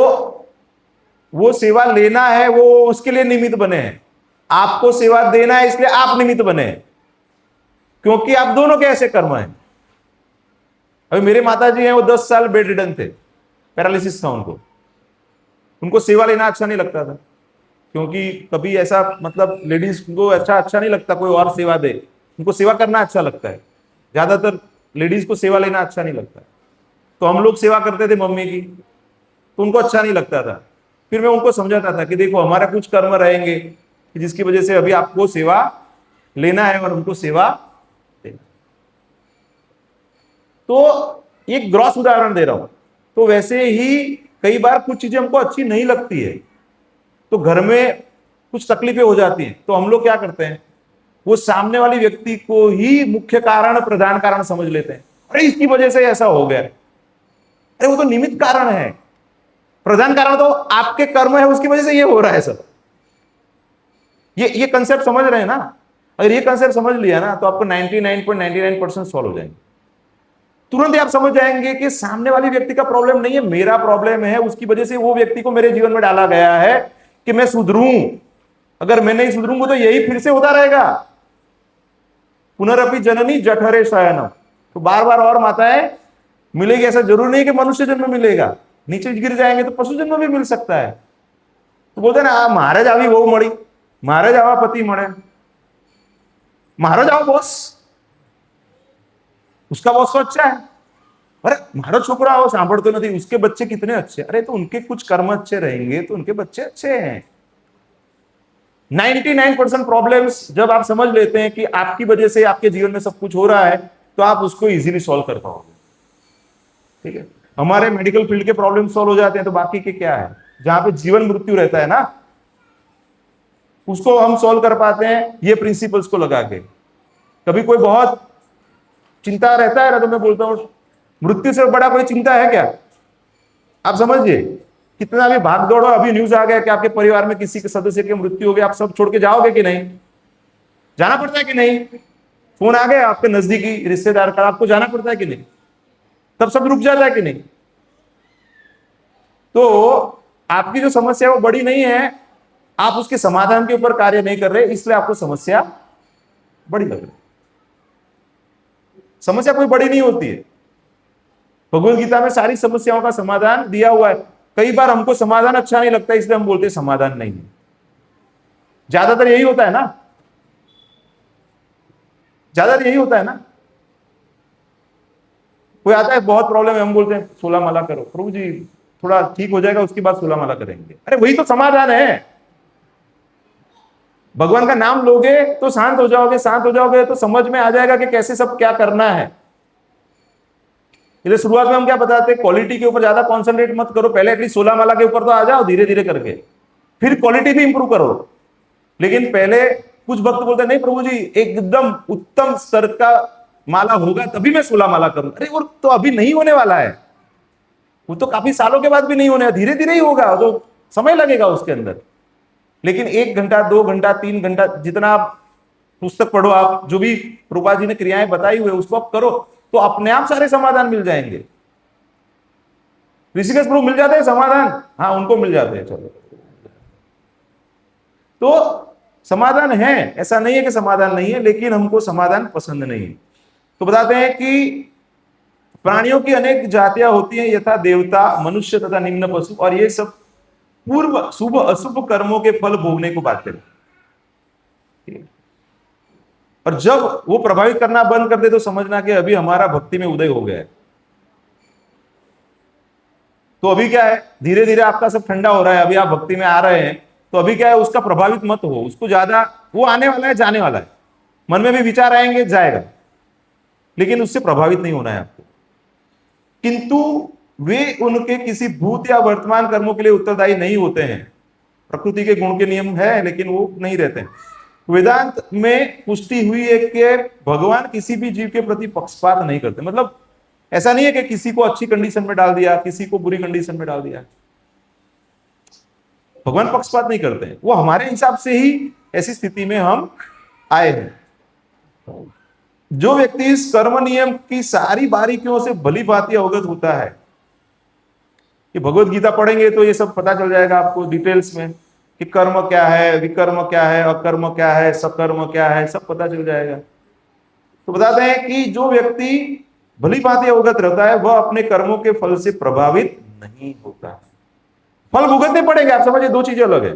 वो सेवा लेना है, वो उसके लिए निमित्त बने हैं। आपको सेवा देना है इसलिए आप निमित्त बने हैं, क्योंकि आप दोनों के ऐसे कर्म हैं। अभी मेरे माता जी हैं, वो 10 साल बेड रिडन थे, पैरालिसिस था उनको सेवा लेना अच्छा नहीं लगता था, क्योंकि कभी ऐसा, मतलब लेडीज को अच्छा नहीं लगता कोई और सेवा दे, उनको सेवा करना अच्छा लगता है। ज्यादातर लेडीज को सेवा लेना अच्छा नहीं लगता। तो हम लोग सेवा करते थे मम्मी की, तो उनको अच्छा नहीं लगता था। फिर मैं उनको समझाता था कि देखो हमारा कुछ कर्म रहेंगे जिसकी वजह से अभी आपको सेवा लेना है और उनको सेवा देना। तो एक ग्रॉस उदाहरण दे रहा हूं। तो वैसे ही कई बार कुछ चीजें हमको अच्छी नहीं लगती है, तो घर में कुछ तकलीफें हो जाती हैं, तो हम लोग क्या करते हैं, वो सामने वाली व्यक्ति को ही मुख्य कारण, प्रधान कारण समझ लेते हैं। अरे इसकी वजह से ऐसा हो गया, अरे वो तो निमित्त कारण है, प्रधान कारण तो आपके कर्म है, उसकी वजह से ये हो रहा है सब। ये कंसेप्ट समझ रहे हैं ना? अगर ये कंसेप्ट समझ लिया ना तो आपको 99.99% सॉल्व हो जाएंगे। तुरंत ही आप समझ जाएंगे कि सामने वाली व्यक्ति का प्रॉब्लम नहीं है, मेरा प्रॉब्लम है, उसकी वजह से वो व्यक्ति को मेरे जीवन में डाला गया है कि मैं सुधरूं। अगर मैं नहीं सुधरूंगा तो यही फिर से होता रहेगा। पुनरअपि जननी जठरे शयनम। तो बार बार और माताएं मिलेगी, ऐसा जरूर नहीं कि मनुष्य जन्म मिलेगा, नीचे गिर जाएंगे तो पशु जन्म भी मिल सकता है। तो बोलते ना, महाराज आवी वो मड़ी, महाराज आवा पति मरे, महाराज आओ बॉस, उसका बॉस तो अच्छा है, अरे मारो छोकरा हो सांभड़ते नहीं, उसके बच्चे कितने अच्छे, अरे तो उनके कुछ कर्म अच्छे रहेंगे तो उनके बच्चे अच्छे हैं। 99% प्रॉब्लम्स जब आप समझ लेते हैं कि आपकी वजह से आपके जीवन में सब कुछ हो रहा है, तो आप उसको इजीली सॉल्व कर पाओगे। ठीक है, हमारे मेडिकल फील्ड के प्रॉब्लम सॉल्व हो जाते हैं, तो बाकी के क्या है, जहां पे जीवन मृत्यु रहता है ना, उसको हम सॉल्व कर पाते हैं ये प्रिंसिपल्स को लगा के। कभी कोई बहुत चिंता रहता है ना, तो मैं बोलता हूं मृत्यु से बड़ा कोई चिंता है क्या? आप समझिए, कितना भी भाग दौड़ो, अभी न्यूज आ गया कि आपके परिवार में किसी के सदस्य की मृत्यु हो गई, आप सब छोड़ के जाओगे कि नहीं? जाना पड़ता है कि नहीं? फोन आ गया आपके नजदीकी रिश्तेदार का, आपको जाना पड़ता है कि नहीं? तब सब रुक जाता है कि नहीं? तो आपकी जो समस्या है वो बड़ी नहीं है, आप उसके समाधान के ऊपर कार्य नहीं कर रहे, इसलिए आपको समस्या बड़ी लग रही। समस्या कोई बड़ी नहीं होती है। भगवत गीता में सारी समस्याओं का समाधान दिया हुआ है। कई बार हमको समाधान अच्छा नहीं लगता, इसलिए हम बोलते समाधान नहीं है। ज्यादातर यही होता है ना, ज्यादातर यही होता है ना। कोई आता है बहुत प्रॉब्लम है, हम बोलते हैं 16 माला करो, प्रभु जी थोड़ा ठीक हो जाएगा उसके बाद 16 माला करेंगे। अरे वही तो समाधान है। भगवान का नाम लोगे तो शांत हो जाओगे, शांत हो जाओगे तो समझ में आ जाएगा कि कैसे सब क्या करना है। इसलिए शुरुआत में हम क्या बताते हैं, क्वालिटी के ऊपर ज्यादा कॉन्सेंट्रेट मत करो, पहले एटलीस्ट 16 माला के ऊपर तो आ जाओ धीरे धीरे करके, फिर क्वालिटी भी इंप्रूव करो। लेकिन पहले कुछ भक्त बोलते हैं नहीं प्रभु जी एकदम उत्तम स्तर का माला होगा तभी मैं 16 माला करूं। अरे वो तो अभी नहीं होने वाला है, वो तो काफी सालों के बाद भी नहीं होने, धीरे धीरे ही होगा, तो समय लगेगा उसके अंदर। लेकिन 1 घंटा 2 घंटा 3 घंटा जितना आप पुस्तक पढ़ो, आप जो भी रूपा जी ने क्रियाएं बताई हुई उसको आप करो, तो अपने आप सारे समाधान मिल जाएंगे। ऋषिकेश प्रभु मिल जाते हैं समाधान, हाँ उनको मिल जाते हैं। चलो तो समाधान है, ऐसा नहीं है कि समाधान नहीं है, लेकिन हमको समाधान पसंद नहीं है। तो बताते हैं कि प्राणियों की अनेक जातियां होती हैं, यथा देवता, मनुष्य तथा निम्न पशु, और ये सब पूर्व शुभ अशुभ कर्मों के फल भोगने को बाध्य है। और जब वो प्रभावित करना बंद कर दे तो समझना कि अभी हमारा भक्ति में उदय हो गया है। तो अभी क्या है, धीरे धीरे आपका सब ठंडा हो रहा है, अभी आप भक्ति में आ रहे हैं, तो अभी क्या है, उसका प्रभावित मत हो, उसको ज्यादा, वो आने वाला है जाने वाला है, मन में भी विचार आएंगे जाएगा, लेकिन उससे प्रभावित नहीं होना है आपको। किंतु वे उनके किसी भूत या वर्तमान कर्मों के लिए उत्तरदायी नहीं होते हैं। प्रकृति के गुण के नियम है लेकिन वो नहीं रहते हैं। वेदांत में पुष्टि हुई है कि भगवान किसी भी जीव के प्रति पक्षपात नहीं करते। मतलब ऐसा नहीं है कि किसी को अच्छी कंडीशन में डाल दिया, किसी को बुरी कंडीशन में डाल दिया। भगवान पक्षपात नहीं करते हैं, वो हमारे हिसाब से ही ऐसी स्थिति में हम आए हैं। जो व्यक्ति इस कर्म नियम की सारी बारीकियों से भली भांति अवगत होता है, कि भगवत गीता पढ़ेंगे तो ये सब पता चल जाएगा आपको डिटेल्स में कि कर्म क्या है, विकर्म क्या है, अकर्म क्या है, सकर्म क्या है, सब पता चल जाएगा। तो बताते हैं कि जो व्यक्ति भली भांति अवगत रहता है वह अपने कर्मों के फल से प्रभावित नहीं होता। फल भुगतने पड़ेंगे, आप समझिए, दो चीजें अलग है।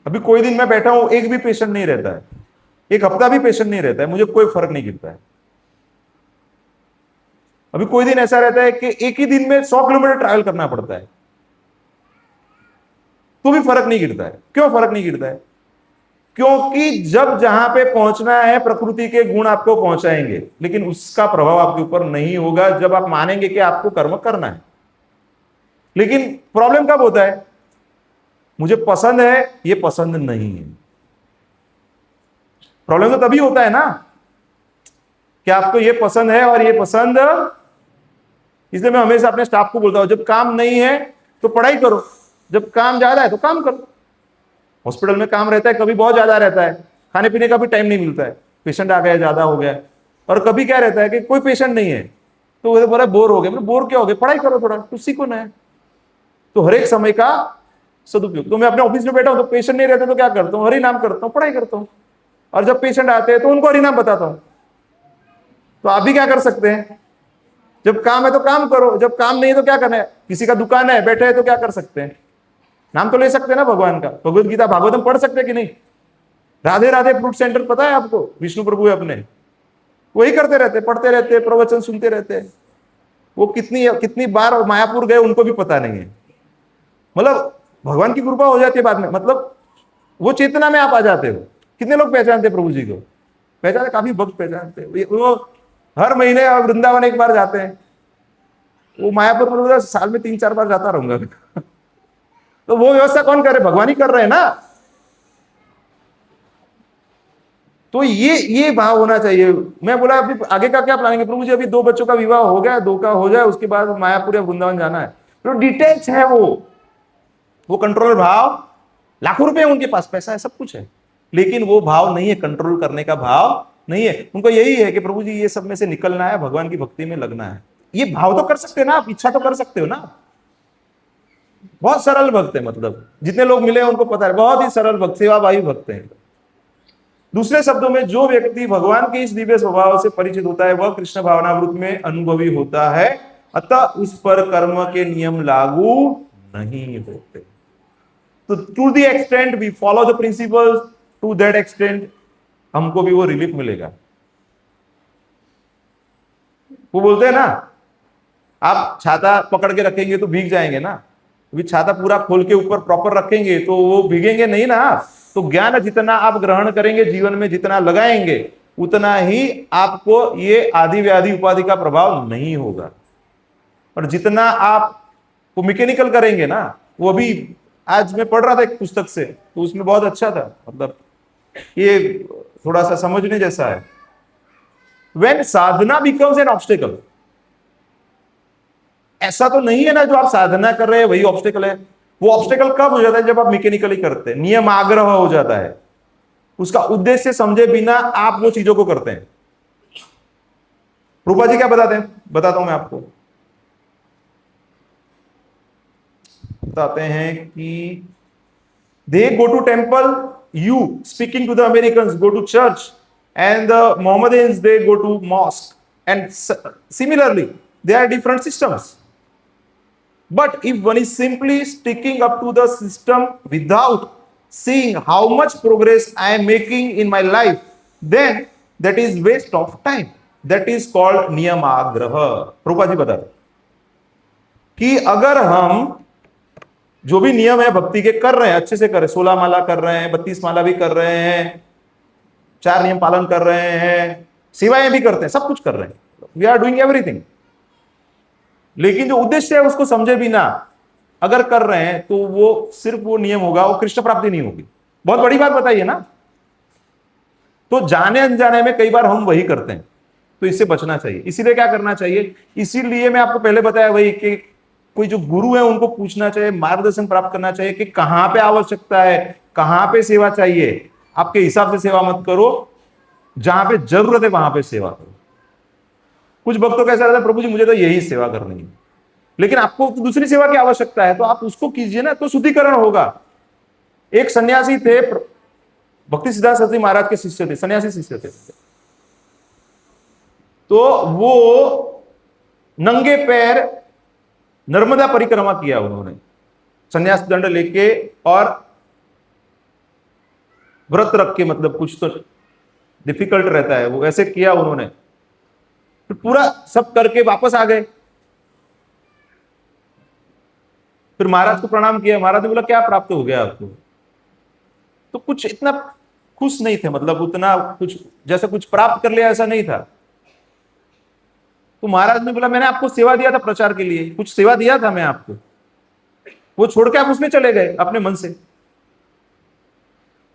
अभी कोई दिन मैं बैठा हूं, एक भी पेशेंट नहीं रहता है, एक हफ्ता भी पेशेंट नहीं रहता है, मुझे कोई फर्क नहीं गिरता है। अभी कोई दिन ऐसा रहता है कि एक ही दिन में 100 किलोमीटर ट्रैवल करना पड़ता है, तो भी फर्क नहीं गिरता है। क्यों फर्क नहीं गिरता है? क्योंकि जब जहां पे पहुंचना है प्रकृति के गुण आपको पहुंचाएंगे, लेकिन उसका प्रभाव आपके ऊपर नहीं होगा जब आप मानेंगे कि आपको कर्म करना है। लेकिन प्रॉब्लम कब होता है? मुझे पसंद है, ये पसंद नहीं है। प्रॉब्लम तो तभी होता है ना कि आपको ये पसंद है और ये पसंद। इसलिए मैं हमेशा अपने स्टाफ को बोलता हूं, जब काम नहीं है तो पढ़ाई करो, जब काम ज्यादा है तो काम करो। हॉस्पिटल में काम रहता है, कभी बहुत ज्यादा रहता है, खाने पीने का भी टाइम नहीं मिलता है, पेशेंट आ गया ज्यादा हो गया। और कभी क्या रहता है कि कोई पेशेंट नहीं है तो वो बोला बोर हो गए। मतलब बोर क्या हो गए, पढ़ाई करो, थोड़ा कुछ सीखो नया। तो हर एक समय का सदुपयोग। तो मैं अपने ऑफिस में बैठा हूं तो पेशेंट नहीं रहते तो क्या करता हूँ, हरि नाम करता हूँ, पढ़ाई करता हूँ। और जब पेशेंट आते हैं तो उनको हरि नाम बताता हूँ। तो आप भी क्या कर सकते हैं, जब काम है तो काम करो, जब काम नहीं है तो क्या करना है, किसी का दुकान है बैठे है तो क्या कर सकते हैं, नाम तो ले सकते हैं ना भगवान का। भगवत गीता भागवतम पढ़ सकते हैं कि नहीं? राधे राधे फ्रूट सेंटर पता है आपको, विष्णु प्रभु है अपने, वही करते रहते, पढ़ते रहते, प्रवचन सुनते रहते। वो कितनी कितनी बार मायापुर गए उनको भी पता नहीं है। मतलब भगवान की कृपा हो जाती है बाद में, मतलब वो चेतना में आप आ जाते हो। कितने लोग पहचानते प्रभु जी को? पहचानते, काफी भक्त पहचानते। वो हर महीने वृंदावन एक बार जाते हैं। वो मायापुर में साल में 3-4 बार जाता रहूंगा। तो वो व्यवस्था कौन कर रहे? भगवान ही कर रहे हैं ना। तो ये भाव होना चाहिए। मैं बोला अभी आगे का क्या प्लानिंग है प्रभु जी? अभी 2 बच्चों का विवाह हो गया, 2 का हो जाए, उसके बाद मायापुर या वृंदावन जाना है। तो डिटेच है वो कंट्रोल भाव। लाखों रुपए उनके पास, पैसा है, सब कुछ है, लेकिन वो भाव नहीं है, कंट्रोल करने का भाव नहीं है। उनको यही है कि प्रभु जी ये सब में से निकलना है, भगवान की भक्ति में लगना है। ये भाव तो कर सकते हो ना आप, इच्छा तो कर सकते हो ना। बहुत सरल भक्त है, मतलब जितने लोग मिले हैं उनको पता है, बहुत ही सरल भक्त, सेवाभावी भक्त हैं। दूसरे शब्दों में, जो व्यक्ति भगवान के इस दिव्य स्वभाव से परिचित होता है वह कृष्ण भावनामृत में अनुभवी होता है, अतः उस पर कर्म के नियम लागू नहीं होते। तो to the extent we follow the principles, to that extent हमको भी वो रिलीफ मिलेगा। वो बोलते हैं ना, आप छाता पकड़ के रखेंगे तो भीग जाएंगे ना, अभी छाता पूरा खोल के ऊपर प्रॉपर रखेंगे तो वो भीगेंगे नहीं ना आप। तो ज्ञान जितना आप ग्रहण करेंगे, जीवन में जितना लगाएंगे, उतना ही आपको ये आदि व्याधि उपाधि का प्रभाव नहीं होगा। और जितना आप वो मैकेनिकल करेंगे ना, वो भी आज मैं पढ़ रहा था एक पुस्तक से, तो उसमें बहुत अच्छा था, मतलब ये थोड़ा सा समझने जैसा है। When Sadhana becomes N obstacle, ऐसा तो नहीं है ना जो आप साधना कर रहे हैं वही ऑब्स्टेकल है। वो ऑब्स्टेकल कब हो जाता है? जब आप मैकेनिकली करते हैं, नियम आग्रह हो जाता है, उसका उद्देश्य समझे बिना आप वो चीजों को करते हैं। रूपा जी क्या बताते हैं, बताता हूं मैं आपको। बताते हैं कि they go to temple, you speaking to the Americans go to church, and the Mohammedans they go to mosque, and similarly they are different systems. But if one is simply sticking up to the system without seeing how much progress I am making in my life, then that is waste of time. That is called niyamagraha. रूपा जी बता कि अगर हम जो भी नियम है भक्ति के कर रहे हैं, अच्छे से कर रहे हैं, 16 माला कर रहे हैं, 32 माला भी कर रहे हैं, 4 नियम पालन कर रहे हैं, सेवाएं भी करते हैं, सब कुछ कर रहे हैं, वी आर डूइंग एवरीथिंग, लेकिन जो उद्देश्य है उसको समझे बिना अगर कर रहे हैं तो वो सिर्फ वो नियम होगा, वो कृष्ण प्राप्ति नहीं होगी। बहुत बड़ी बात बताइए ना। तो जाने अनजाने में कई बार हम वही करते हैं, तो इससे बचना चाहिए। इसीलिए क्या करना चाहिए, इसीलिए मैं आपको पहले बताया वही कि कोई जो गुरु है उनको पूछना चाहिए, मार्गदर्शन प्राप्त करना चाहिए कि कहां पे आवश्यकता है, कहां पे सेवा चाहिए। आपके हिसाब से सेवा मत करो, जहां पे जरूरत है वहां पे सेवा करो। कुछ भक्तों का ऐसा रहता है, प्रभु जी मुझे तो यही सेवा करनी है, लेकिन आपको दूसरी सेवा की आवश्यकता है तो आप उसको कीजिए ना, तो शुद्धिकरण होगा। एक सन्यासी थे, भक्ति सिद्धांत सरस्वती महाराज के शिष्य थे, सन्यासी शिष्य थे। तो वो नंगे पैर नर्मदा परिक्रमा किया उन्होंने, सन्यास दंड लेके और व्रत रख के, मतलब कुछ तो डिफिकल्ट रहता है, वो ऐसे किया उन्होंने। तो पूरा सब करके वापस आ गए। फिर महाराज को प्रणाम किया, महाराज ने बोला क्या प्राप्त हो गया आपको? तो कुछ इतना खुश नहीं थे, मतलब उतना कुछ जैसे कुछ प्राप्त कर लिया ऐसा नहीं था। तो महाराज ने बोला मैंने आपको सेवा दिया था प्रचार के लिए, कुछ सेवा दिया था मैं आपको, वो छोड़ के आप उसमें चले गए अपने मन से।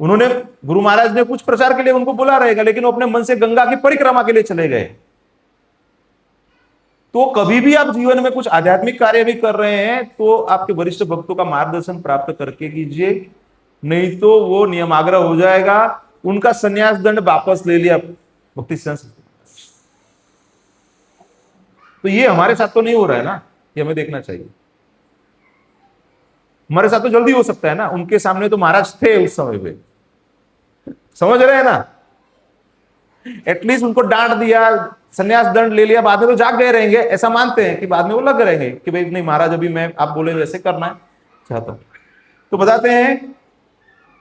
उन्होंने, गुरु महाराज ने कुछ प्रचार के लिए उनको बुला रहेगा, लेकिन वो अपने मन से गंगा की परिक्रमा के लिए चले गए। तो कभी भी आप जीवन में कुछ आध्यात्मिक कार्य भी कर रहे हैं तो आपके वरिष्ठ भक्तों का मार्गदर्शन प्राप्त करके कीजिए, नहीं तो वो नियमाग्रह हो जाएगा। उनका संन्यास दंड वापस ले लिया भक्ति सिद्धांत। तो ये हमारे साथ तो नहीं हो रहा है ना, ये हमें देखना चाहिए। हमारे साथ तो जल्दी हो सकता है ना, उनके सामने तो महाराज थे उस समय पे, समझ रहे हैं ना। एटलीस्ट उनको डांट दिया, संन्यास दंड ले लिया, बाद में तो जाग गए रहेंगे, ऐसा मानते हैं कि बाद में वो लग रहेंगे कि भाई नहीं महाराज अभी मैं आप बोले वैसे करना है चाहता हूं। तो बताते हैं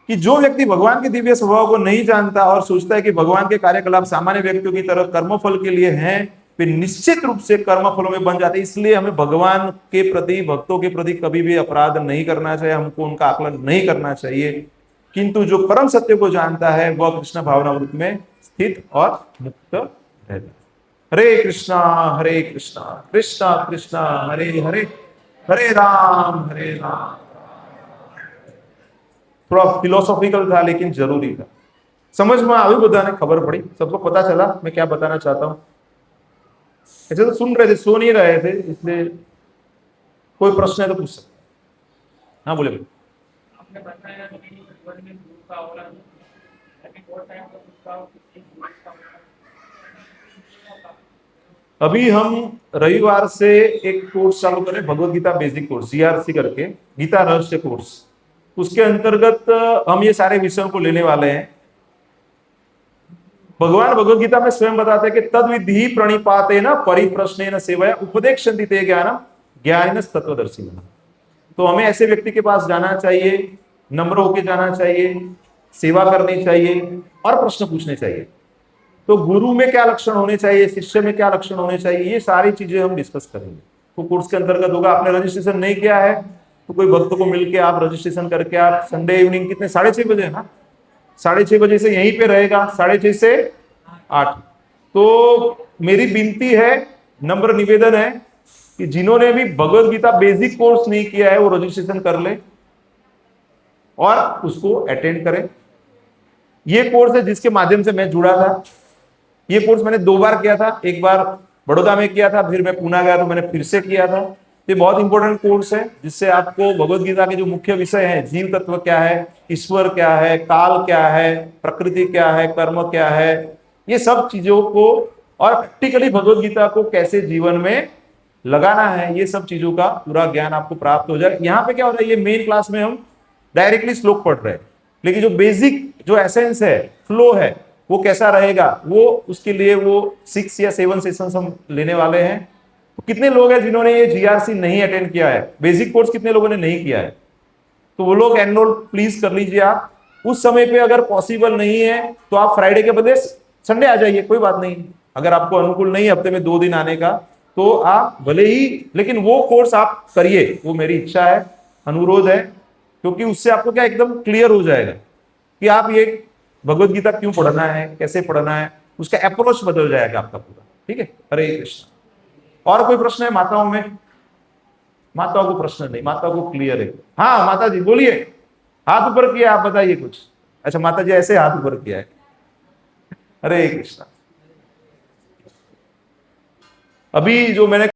कि जो व्यक्ति भगवान के दिव्य स्वभाव को नहीं जानता और सोचता है कि भगवान के कार्यकलाप सामान्य व्यक्तियों की तरह कर्मफल के लिए हैं, वे निश्चित रूप से कर्मफलों में बन जाते हैं। इसलिए हमें भगवान के प्रति, भक्तों के प्रति कभी भी अपराध नहीं करना चाहिए, हमको उनका आकलन नहीं करना चाहिए। किंतु जो परम सत्य को जानता है वह कृष्ण भावनामृत में स्थित और मुक्त रहता है। हरे कृष्णा कृष्णा कृष्णा हरे हरे, हरे राम हरे राम। थोड़ा फिलोसॉफिकल था लेकिन जरूरी था, समझ में अभी बताने खबर पड़ी, सबको पता चला मैं क्या बताना चाहता हूं। ऐसे तो सुन रहे थे, सो नहीं रहे थे, इसलिए कोई प्रश्न है तो पूछ सकते। हाँ बोले भाई। अभी हम रविवार से एक कोर्स चालू करें, Bhagavad Gita basic course, CRC करके, गीता रहस्य कोर्स। उसके अंतर्गत हम ये सारे विषयों को लेने वाले हैं। भगवान भगवत गीता में स्वयं बताते हैं कि तद विधि प्रणिपातेन परिप्रश्नेन सेवया उपदेक्षन्ति ते ज्ञानम ज्ञानिनः तत्त्वदर्शिनः। तो हमें ऐसे व्यक्ति के पास जाना चाहिए, नम्र होकर जाना चाहिए, सेवा करनी चाहिए और प्रश्न पूछने चाहिए। तो गुरु में क्या लक्षण होने चाहिए, शिष्य में क्या लक्षण होने चाहिए, ये सारी चीजें हम डिस्कस करेंगे। तो कोर्स के अंतर्गत होगा। आपने रजिस्ट्रेशन नहीं किया है तो कोई भक्त को मिलके आप रजिस्ट्रेशन करके आप संडे इवनिंग कितने 6:30 बजे है ना, 6:30 बजे से यहीं पे रहेगा, 6:30 से 8। तो मेरी विनती है, नम्र निवेदन है कि जिन्होंने भी भगवत गीता बेसिक कोर्स नहीं किया है वो रजिस्ट्रेशन कर ले और उसको अटेंड करें। ये कोर्स है जिसके माध्यम से मैं जुड़ा था। ये कोर्स मैंने 2 बार किया था, एक बार बड़ौदा में किया था, फिर मैं पूना गया तो मैंने फिर से किया था। ये बहुत इंपॉर्टेंट कोर्स है जिससे आपको भगवत गीता के जो मुख्य विषय हैं, जीव तत्व क्या है, ईश्वर क्या है, काल क्या है, प्रकृति क्या है, कर्म क्या है, ये सब चीजों को और प्रैक्टिकली भगवत गीता को कैसे जीवन में लगाना है, ये सब चीजों का पूरा ज्ञान आपको प्राप्त हो जाए। यहाँ पे क्या होता है, ये मेन क्लास में हम डायरेक्टली श्लोक पढ़ रहे हैं, लेकिन जो बेसिक जो एसेंस है, फ्लो है, वो कैसा रहेगा, वो उसके लिए वो 6 या 7 सेशंस हम लेने वाले हैं। तो कितने लोग हैं जिन्होंने ये GRC नहीं अटेंड किया है, बेसिक कोर्स कितने लोगों ने नहीं किया है, तो वो लोग एनरोल प्लीज कर लीजिए। आप उस समय पे अगर पॉसिबल नहीं है तो आप फ्राइडे के बदले संडे आ जाइए, कोई बात नहीं। अगर आपको अनुकूल नहीं हफ्ते में 2 दिन आने का तो आप भले ही, लेकिन वो कोर्स आप करिए, वो मेरी इच्छा है, अनुरोध है, क्योंकि उससे आपको क्या एकदम क्लियर हो जाएगा कि आप ये भगवत गीता क्यों पढ़ना है, कैसे पढ़ना है, उसका अप्रोच बदल जाएगा आपका पूरा। ठीक है, हरे कृष्ण। और कोई प्रश्न है माताओं में? माताओं को प्रश्न नहीं, माताओं को क्लियर है। हाँ माता जी बोलिए, हाथ ऊपर किया, आप बताइए कुछ। अच्छा माता जी ऐसे हाथ ऊपर किया है, हरे कृष्ण। अभी जो मैंने